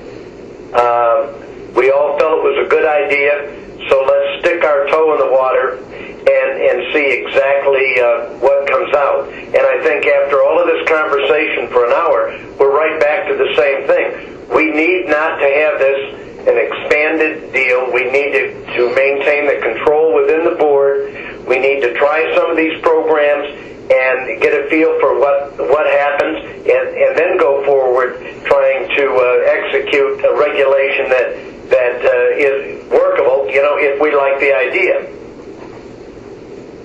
We all felt it was a good idea, so let's stick our toe in the water and see exactly what comes out. And I think after all of this conversation for an hour, we're right back to the same thing. We need not to have this an expanded deal. We need to maintain the control within the board. We need to try some of these programs and get a feel for what happens, and then go forward trying to execute a regulation that is workable, if we like the idea.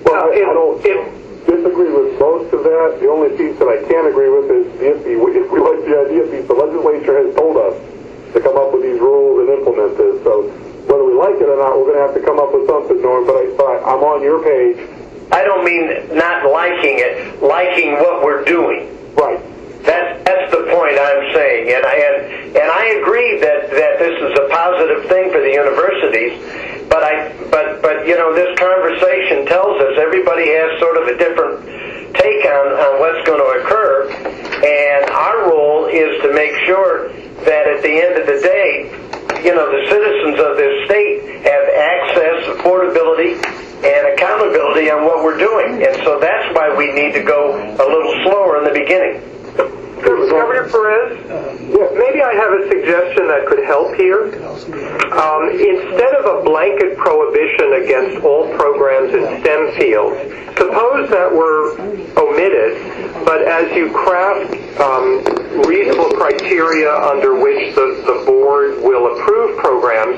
Well, I don't disagree with most of that. The only piece that I can agree with is if we like the idea, the legislature has told us to come up with these rules and implement this. So whether we like it or not, we're going to have to come up with something, Norm. But I'm on your page. I don't mean not liking it, liking what we're doing. Right. That's the point I'm saying, and I agree that this is a positive thing for the universities, but this conversation tells us everybody has sort of a different take on what's going to occur, and our role is to make sure that at the end of the day, the citizens of this state have access, affordability, and accountability on what we're doing. And so that's why we need to go a little slower in the beginning. Governor Perez, maybe I have a suggestion that could help here. Instead of a blanket prohibition against all programs in STEM fields, suppose that were omitted, but as you craft reasonable criteria under which the board will approve programs,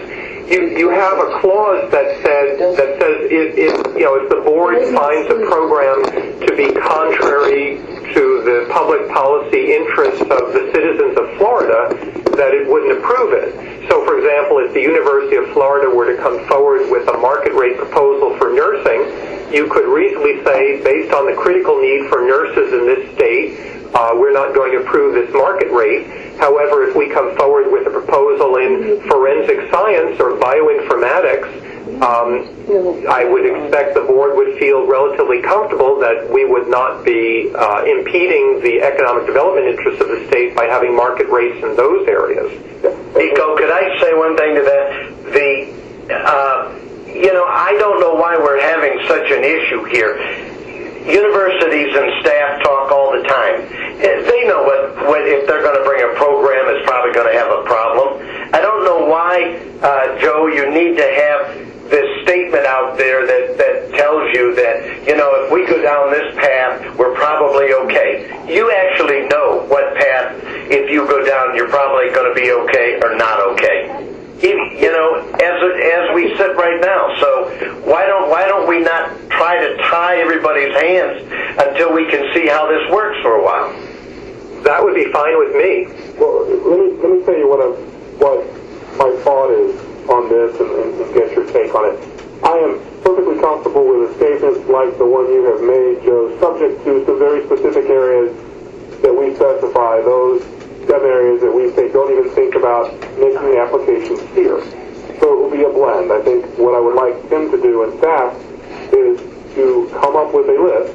you have a clause that says if the board finds a program to be contrary to the public policy interests of the citizens of Florida, that it wouldn't approve it. So, for example, if the University of Florida were to come forward with a market rate proposal for nursing, you could reasonably say, based on the critical need for nurses in this state, we're not going to approve this market rate. However, if we come forward with a proposal in forensic science or bioinformatics I would expect the board would feel relatively comfortable that we would not be impeding the economic development interests of the state by having market rates in those areas. Nico, could I say one thing to that? I don't know why we're having such an issue here. Universities and staff talk all the time. They know what if they're going to bring a program, it's probably going to have a problem. I don't know why, Joe, you need to have this statement out there that tells you that, if we go down this path, we're probably okay. You actually know what path, if you go down, you're probably going to be okay or not okay. As we sit right now. So why don't we not try to tie everybody's hands until we can see how this works for a while? That would be fine with me. Well, let me tell you what my thought is on this and get your take on it. I am perfectly comfortable with a statement like the one you have made, Joe, subject to some very specific areas that we specify, those STEM areas that we say don't even think about making the applications here. So it will be a blend. I think what I would like Tim to do and staff is to come up with a list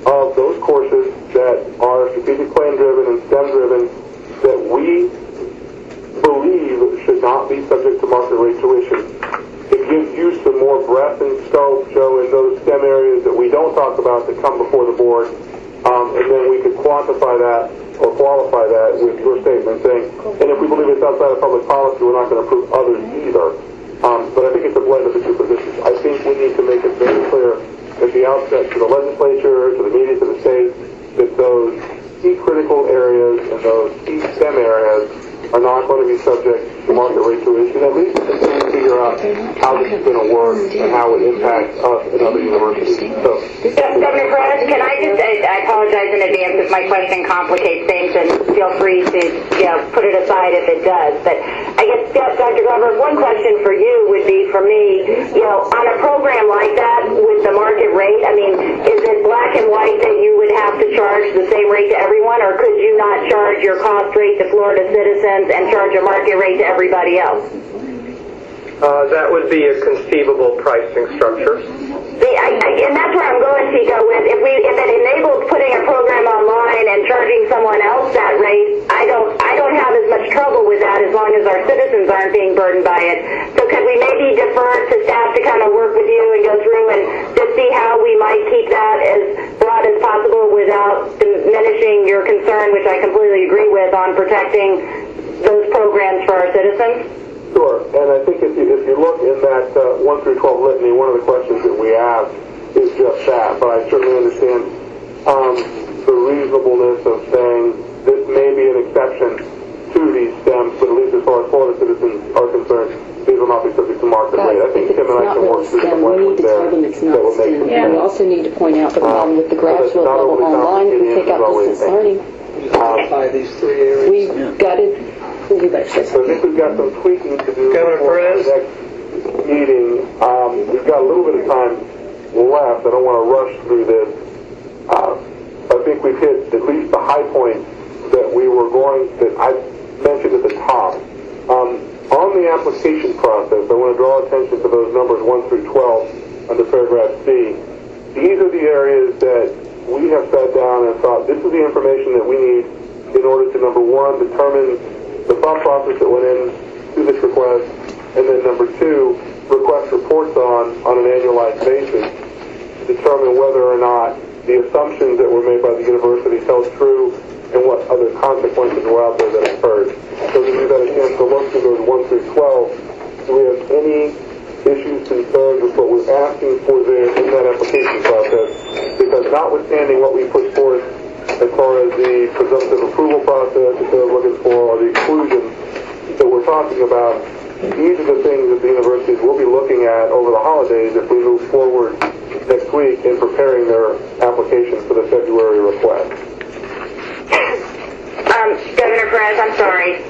of those courses that are strategic plan driven and STEM driven that we believe should not be subject to market rate tuition. It gives you some more breadth and scope, Joe, in those STEM areas that we don't talk about that come before the board, and then we could quantify that or qualify that with your statement saying, and if we believe it's outside of public policy, we're not going to approve others either. But I think it's a blend of the two positions. I think we need to make it very clear at the outset to the legislature, to the media, to the state, that those key critical areas and those key STEM areas are not going to be subject to market rate tuition, at least until we figure out how this is going to work and how it impacts us and other universities. So, Governor Perez, can I just, I apologize in advance if my question complicates things, and feel free to put it aside if it does. But I guess, Dr. Glover, one question for you would be, for me, on a program like that with the market rate, I mean, is it black and white that you would have to charge the same rate to everyone, or could you not charge your cost rate to Florida citizens and charge a market rate to everybody else? That would be a conceivable pricing structure. And that's where I'm going, Chico, with if it enables putting a program online and charging someone else that rate, I don't have as much trouble with that as long as our citizens aren't being burdened by it. So could we maybe defer to staff to kind of work with you and go through and just see how we might keep that as broad as possible without diminishing your concern, which I completely agree with, on protecting those programs for our citizens? Sure, and I think if you look in that 1 through 12 litany, one of the questions that we ask is just that, but I certainly understand the reasonableness of saying this may be an exception to these STEMs, but at least as far as Florida citizens are concerned, these will not be subject to market rate. I think Tim and I can work through some language there that will make it We also need to point out the problem with the graduate level online. If we take out distance learning, These three areas. we've got it. You better say So I think we've got some tweaking to do Governor before Perez? the next meeting. We've got a little bit of time left. I don't want to rush through this. I think we've hit at least the high points that that I mentioned at the top. On the application process, I want to draw attention to those numbers 1 through 12 under paragraph C. These are the areas that we have sat down and thought this is the information that we need in order to, number one, determine the thought process that went into this request, and then number two, request reports on an annualized basis to determine whether or not the assumptions that were made by the universities held true and what other consequences were out there that occurred. So we've got a chance to look through those 1 through 12. Do we have any issues, concerns with what we're asking for there in that application process? Because notwithstanding what we put forth as far as the presumptive approval process that they're looking for, or the exclusions that we're talking about, these are the things that the universities will be looking at over the holidays if we move forward next week in preparing their applications for the February request. Governor Perez, I'm sorry.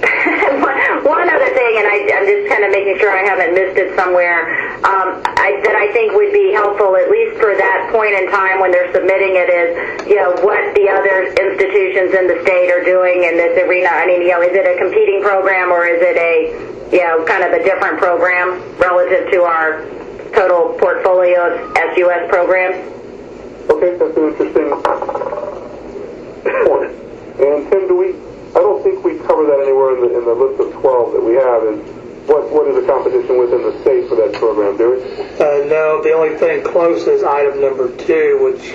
One other thing, and I'm just kind of making sure I haven't missed it somewhere, that I think would be helpful, at least for that point in time when they're submitting it, is, what the other institutions in the state are doing in this arena. I mean, is it a competing program, or is it a, kind of a different program relative to our total portfolio of SUS programs. Okay, that's an interesting point. And Tim, I don't think we cover that anywhere in the list of 12 that we have. Is what is the competition within the state for that program, do we? No, the only thing close is item number 2, which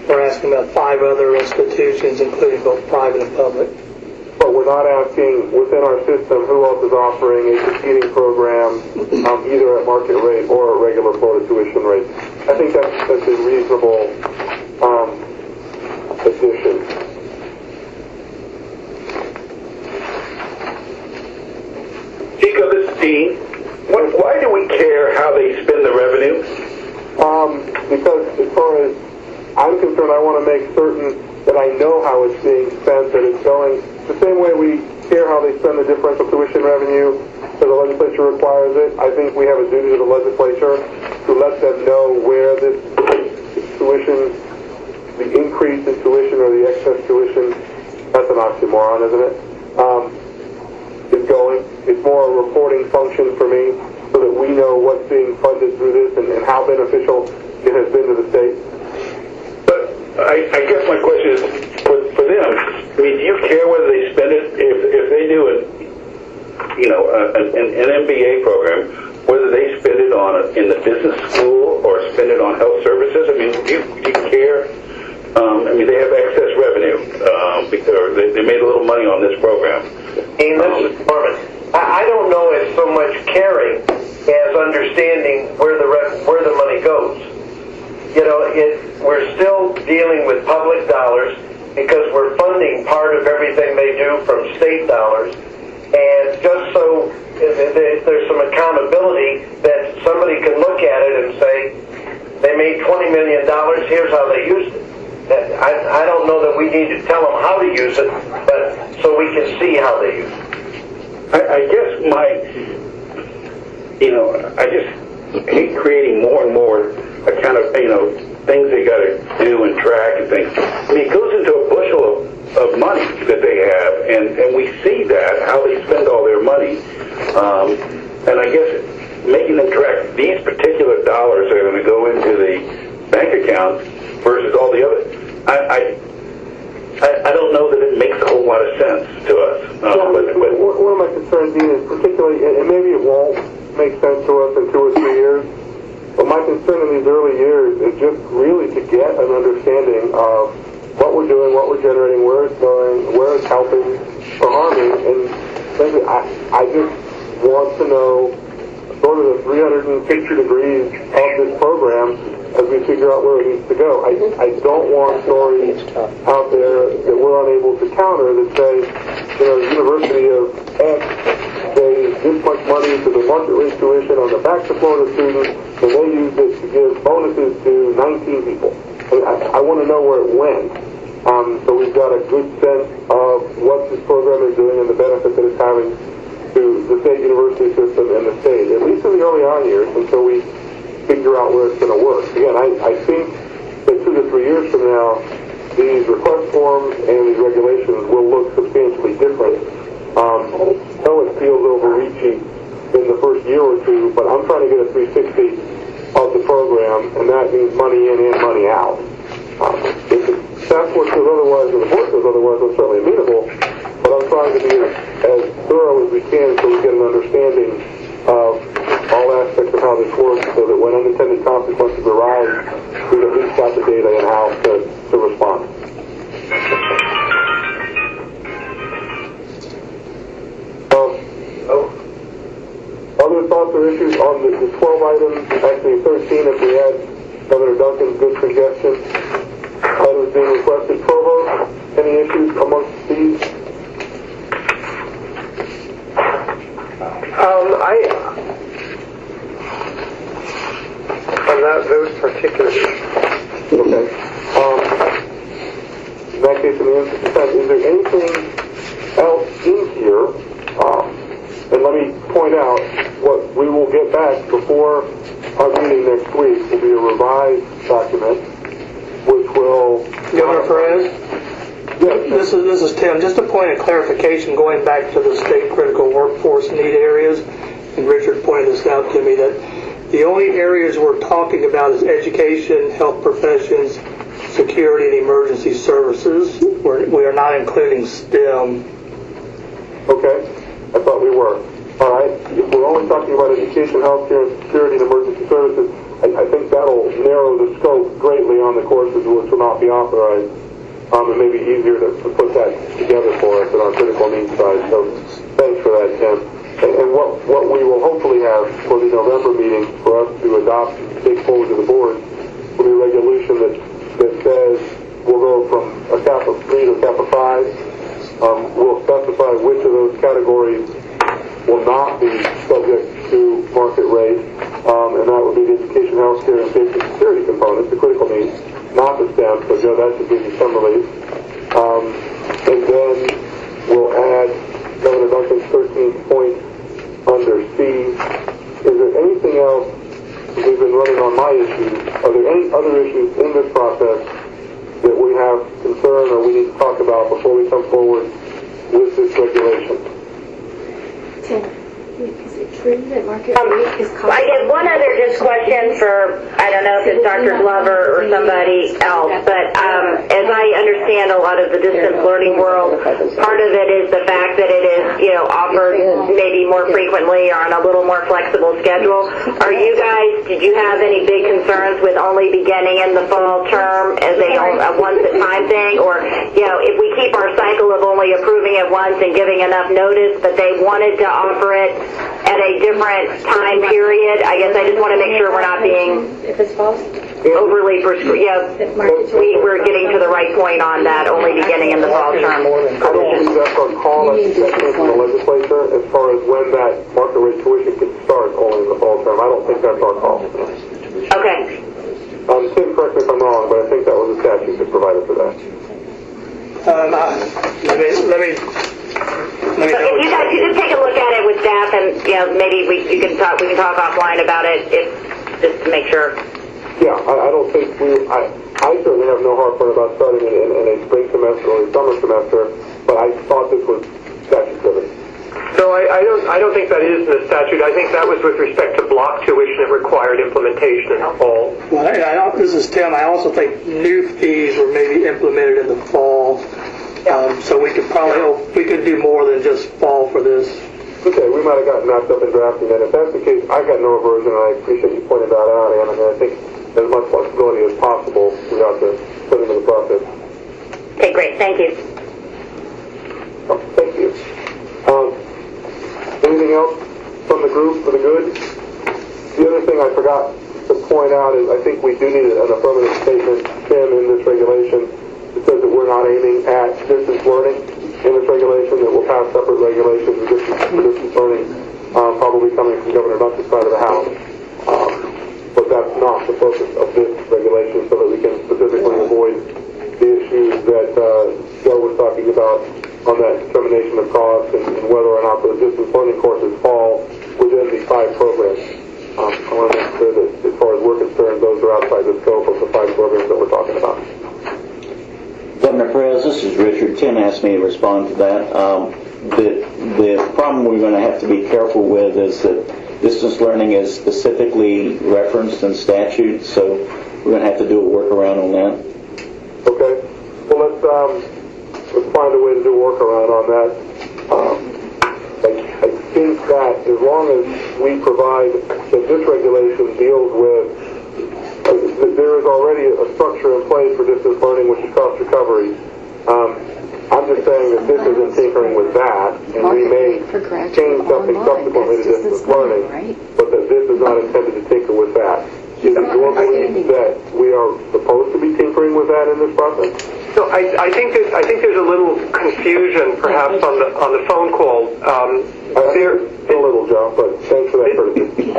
we're asking about 5 other institutions, including both private and public. But we're not asking within our system who else is offering a competing program, either at market rate or at regular Florida tuition rate. I think that's a reasonable addition. Chico, this is Dean. Why do we care how they spend the revenue? Because as far as I'm concerned, I want to make certain that I know how it's being spent, that it's going the same way we care how they spend the differential tuition revenue, so the legislature requires it. I think we have a duty to the legislature to let them know where this tuition, the increase in tuition or the excess tuition, that's an oxymoron, isn't it? Is going. It's more a reporting function for me so that we know what's being funded through this and how beneficial it has been to the state. But I guess my question is for them. I mean, do you care whether they spend it if they do an MBA program, whether they spend it in the business school or spend it on health services? I mean, do you care? I mean, they have excess revenue because they made a little money on this program. And this is Norman. I don't know if so much caring as understanding where the money goes. You know, we're still dealing with public dollars because we're funding part of everything they do from state dollars. And just so there's some accountability that somebody can look at it and say, they made $20 million, here's how they used it. I don't know that we need to tell them how to use it, but so we can see how they use it. I guess I just hate creating more and more a kind of, things they got to do and track and things. I mean, it goes into a bushel of money that they have, and we see that, how they spend all their money. And I guess making them track these particular dollars that are going to go into the bank account versus all the other, I don't know that it makes a whole lot of sense to us. One of my concerns, Dean, is particularly, and maybe it won't make sense to us in 2 or 3 years, but my concern in these early years is just really to get an understanding of what we're doing, what we're generating, where it's going, where it's helping or harming, and maybe I just want to know sort of the 360 degrees of this program as we figure out where it needs to go. I don't want stories out there that we're unable to counter that say, the University of X pays this much money to the market rate tuition on the back to Florida students, and they use it to give bonuses to 19 people. I want to know where it went. So we've got a good sense of what this program is doing and the benefit that it's having to the state university system and the state, at least in the early on years, until we figure out where it's going to work. Again, I think that 2 to 3 years from now, these request forms and these regulations will look substantially different. I know it feels overreaching in the first year or two, but I'm trying to get a 360 of the program, and that means money in and money out. If the staff force says otherwise, and the board says otherwise, I'm certainly amenable, but I'm trying to be as thorough as we can so we get an understanding of all aspects of how this works, so that when unintended consequences arise, we've at least got the data and how to respond. Other thoughts or issues on the 12 items, actually 13 if we had Governor Duncan's good suggestion. Items being requested. Provost, any issues amongst these? On those particular issues. Okay. In that case, in the interest of time, is there anything else in here? And let me point out what we will get back before our meeting next week will be a revised document, which will... Governor Perez? Yes. This is Tim. Just a point of clarification going back to the state critical workforce need areas, and Richard pointed this out to me, that The only areas we're talking about is education, health professions, security, and emergency services. We are not including STEM. Okay, I thought we were. All right, if we're only talking about education, healthcare, and security, and emergency services, I think that'll narrow the scope greatly on the courses which will not be authorized. It may be easier to put that together for us on our critical needs side. So thanks for that, Tim. And what we will hopefully have for the November meeting for us to adopt and take forward to the board will be a resolution that says we'll go from a cap of 3 to a cap of 5. We'll specify which of those categories will not be subject to market rate, and that would be the education, healthcare, and safety and security components, the critical needs, not the STEM, so Joe, that should give you some relief. And then we'll add Governor Duncan's 13th point under C. Is there anything else? We've been running on my issues. Are there any other issues in this process that we have concern or we need to talk about before we come forward with this regulation? Tim, is it true that market rate is cost? I guess one other just question for, I don't know if it's Dr. Glover or somebody else, but as I understand a lot of the distance learning world, part of it is the fact that it is, offered maybe more frequently or on a little more flexible schedule. Are you guys, did you have any big concerns with only beginning in the fall term as a once-at-time thing? Or, if we keep our cycle of only approving it once and giving enough notice, but they wanted to offer it at a different time period, I guess I just want to make sure we're not being if it's false, overly prescriptive. We're getting to the right point on that, only beginning in the fall term. I don't believe that's our call. I think that came from the legislature as far as when that market rate tuition can start only in the fall term. I don't think that's our call. Okay. Tim, correct me if I'm wrong, but I think that was a statute that provided for that. Let me So if you guys could just take a look at it with staff, and maybe we can talk offline about it, just to make sure. Yeah, I don't think I certainly have no heartburn about starting in a spring semester or a summer semester, but I thought this was statute-driven. No, I don't think that is in the statute. I think that was with respect to block tuition that required implementation in the fall. Well, this is Tim. I also think new fees were maybe implemented in the fall. So we could do more than just fall for this. Okay, we might have gotten knocked up in drafting that. If that's the case, I've got no aversion, and I appreciate you pointing that out, Ann. I mean, I think as much flexibility as possible we ought to put into the process. Okay, great. Thank you. Oh, thank you. Anything else from the group for the good? The other thing I forgot to point out is I think we do need an affirmative statement, Tim, in this regulation. It says that we're not aiming at distance learning in this regulation, that we'll pass separate regulations for distance learning, probably coming from Governor Duncan's side of the House. But that's not the focus of this regulation, so that we can specifically avoid the issues that Joe was talking about on that determination of cost and whether or not those distance learning courses fall within the 5 programs. I want to make sure that as far as we're concerned, those are outside the scope of the 5 programs that we're talking about. Governor Perez, this is Richard. Tim asked me to respond to that. The problem we're going to have to be careful with is that distance learning is specifically referenced in statute, so we're going to have to do a workaround on that. Okay. Well, let's find a way to do a workaround on that. I think that as long as we provide that this regulation deals with there is already a structure in place for distance learning, which is cost recovery. I'm just saying that this isn't tinkering with that, and we may change something subsequently to distance learning, but that this is not intended to tinker with that. Is it your belief that we are supposed to be tinkering with that in this process? So I think there's a little confusion, perhaps, on the phone call. A little, Joe, but thanks for that courtesy.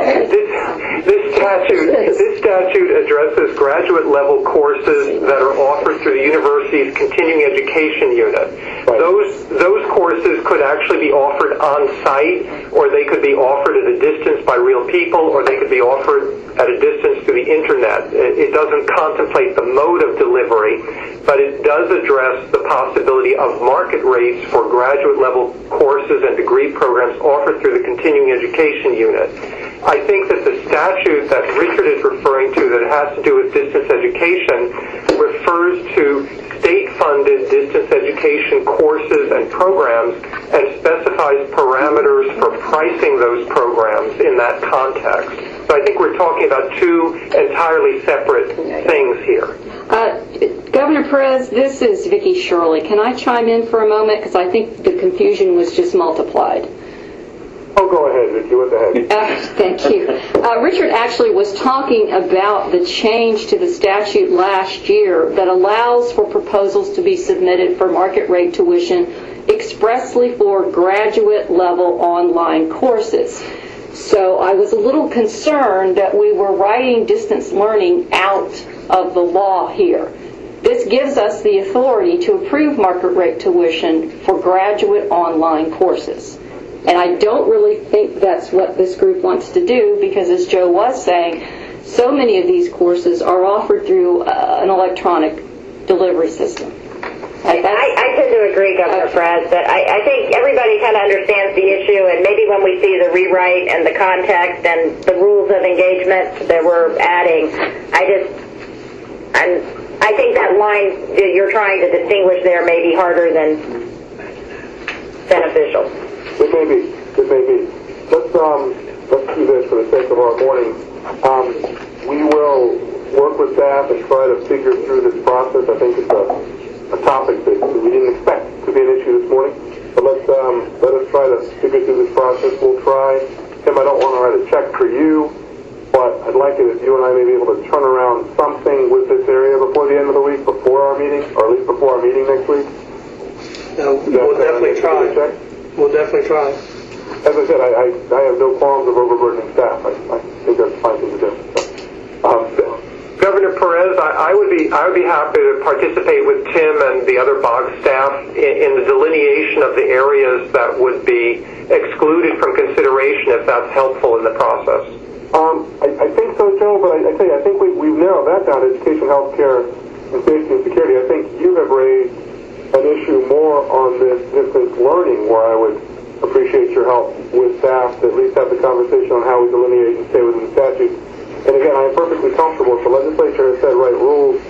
This statute addresses graduate level courses that are offered through the university's continuing education unit. Right. Those courses could actually be offered on site, or they could be offered at a distance by real people, or they could be offered at a distance through the internet. It doesn't contemplate the mode of delivery, but it does address the possibility of market rates for graduate level courses and degree programs offered through the continuing education unit. I think that the statute that Richard is referring to that has to do with distance education refers to state-funded distance education courses and programs and specifies parameters for pricing those programs in that context. So I think we're talking about two entirely separate things here. Governor Perez, this is Vicki Shirley. Can I chime in for a moment? Because I think the confusion was just multiplied. Oh, go ahead, Vicki. What the heck? Thank you. Richard actually was talking about the change to the statute last year that allows for proposals to be submitted for market rate tuition expressly for graduate level online courses. So I was a little concerned that we were writing distance learning out of the law here. This gives us the authority to approve market rate tuition for graduate online courses. And I don't really think that's what this group wants to do because, as Joe was saying, so many of these courses are offered through an electronic delivery system. I tend to agree, Governor Perez, but I think everybody kind of understands the issue, and maybe when we see the rewrite and the context and the rules of engagement that we're adding, I think that line that you're trying to distinguish there may be harder than beneficial. It may be. Let's do this for the sake of our morning. We will work with staff and try to figure through this process. I think it's a topic that we didn't expect to be an issue this morning. But let us try to figure through this process. We'll try. Tim, I don't want to write a check for you, but I'd like it if you and I may be able to turn around something with this area before the end of the week, before our meeting, or at least before our meeting next week. We'll definitely try. We'll definitely try. As I said, I have no qualms of overburdening staff. I think that's a fine thing to do. So, Governor Perez, I would be happy to participate with Tim and the other BOG staff in the delineation of the areas that would be excluded from consideration if that's helpful in the process. I think so, Joe, but I tell you, I think we've narrowed that down to education, healthcare, and safety and security. I think you have raised an issue more on this distance learning where I would appreciate your help with staff to at least have the conversation on how we delineate and stay within the statute. And again, I am perfectly comfortable if the legislature has set right rules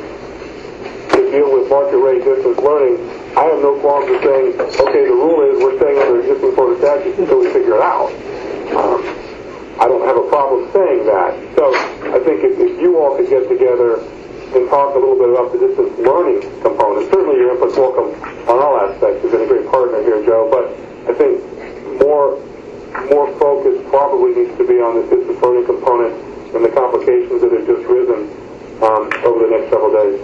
to deal with market rate distance learning. I have no qualms with saying, okay, the rule is we're staying under existing Florida statutes until we figure it out. I don't have a problem saying that. So I think if you all could get together and talk a little bit about the distance learning component, certainly your input's welcome on all aspects. You've been a great partner here, Joe, but I think more focus probably needs to be on the distance learning component and the complications that have just risen over the next several days.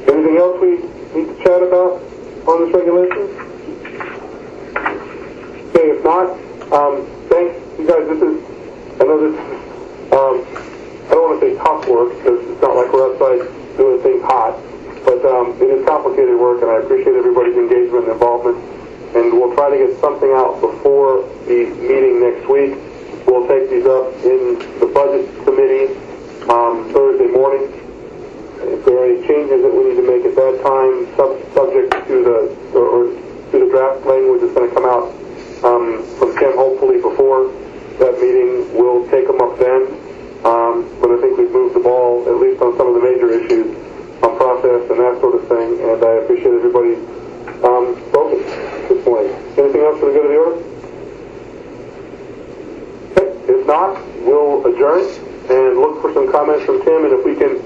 Anything else we need to chat about on this regulation? Okay, if not, thanks, you guys. I know this is, I don't want to say tough work because it's not like we're outside doing things hot, but it is complicated work, and I appreciate everybody's engagement and involvement. And we'll try to get something out before the meeting next week. We'll take these up in the budget committee Thursday morning. If there are any changes that we need to make at that time, subject to the draft language that's going to come out from Tim, hopefully before that meeting, we'll take them up then. But I think we've moved the ball, at least on some of the major issues, on process and that sort of thing. And I appreciate everybody's focus this morning. Anything else for the good of the order? Okay. If not, we'll adjourn and look for some comments from Tim. And if we can,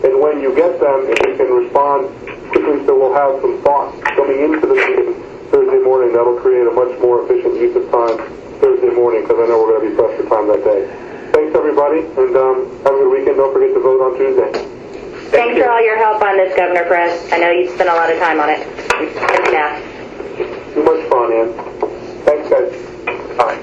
and when you get them, if we can respond quickly, so we'll have some thoughts coming into the meeting Thursday morning. That'll create a much more efficient use of time Thursday morning, because I know we're going to be pressed for time that day. Thanks, everybody, and have a good weekend. Don't forget to vote on Tuesday. Thanks for all your help on this, Governor Perez. I know you spent a lot of time on it. Good enough. Too much fun, Ann. Thanks, guys. Bye.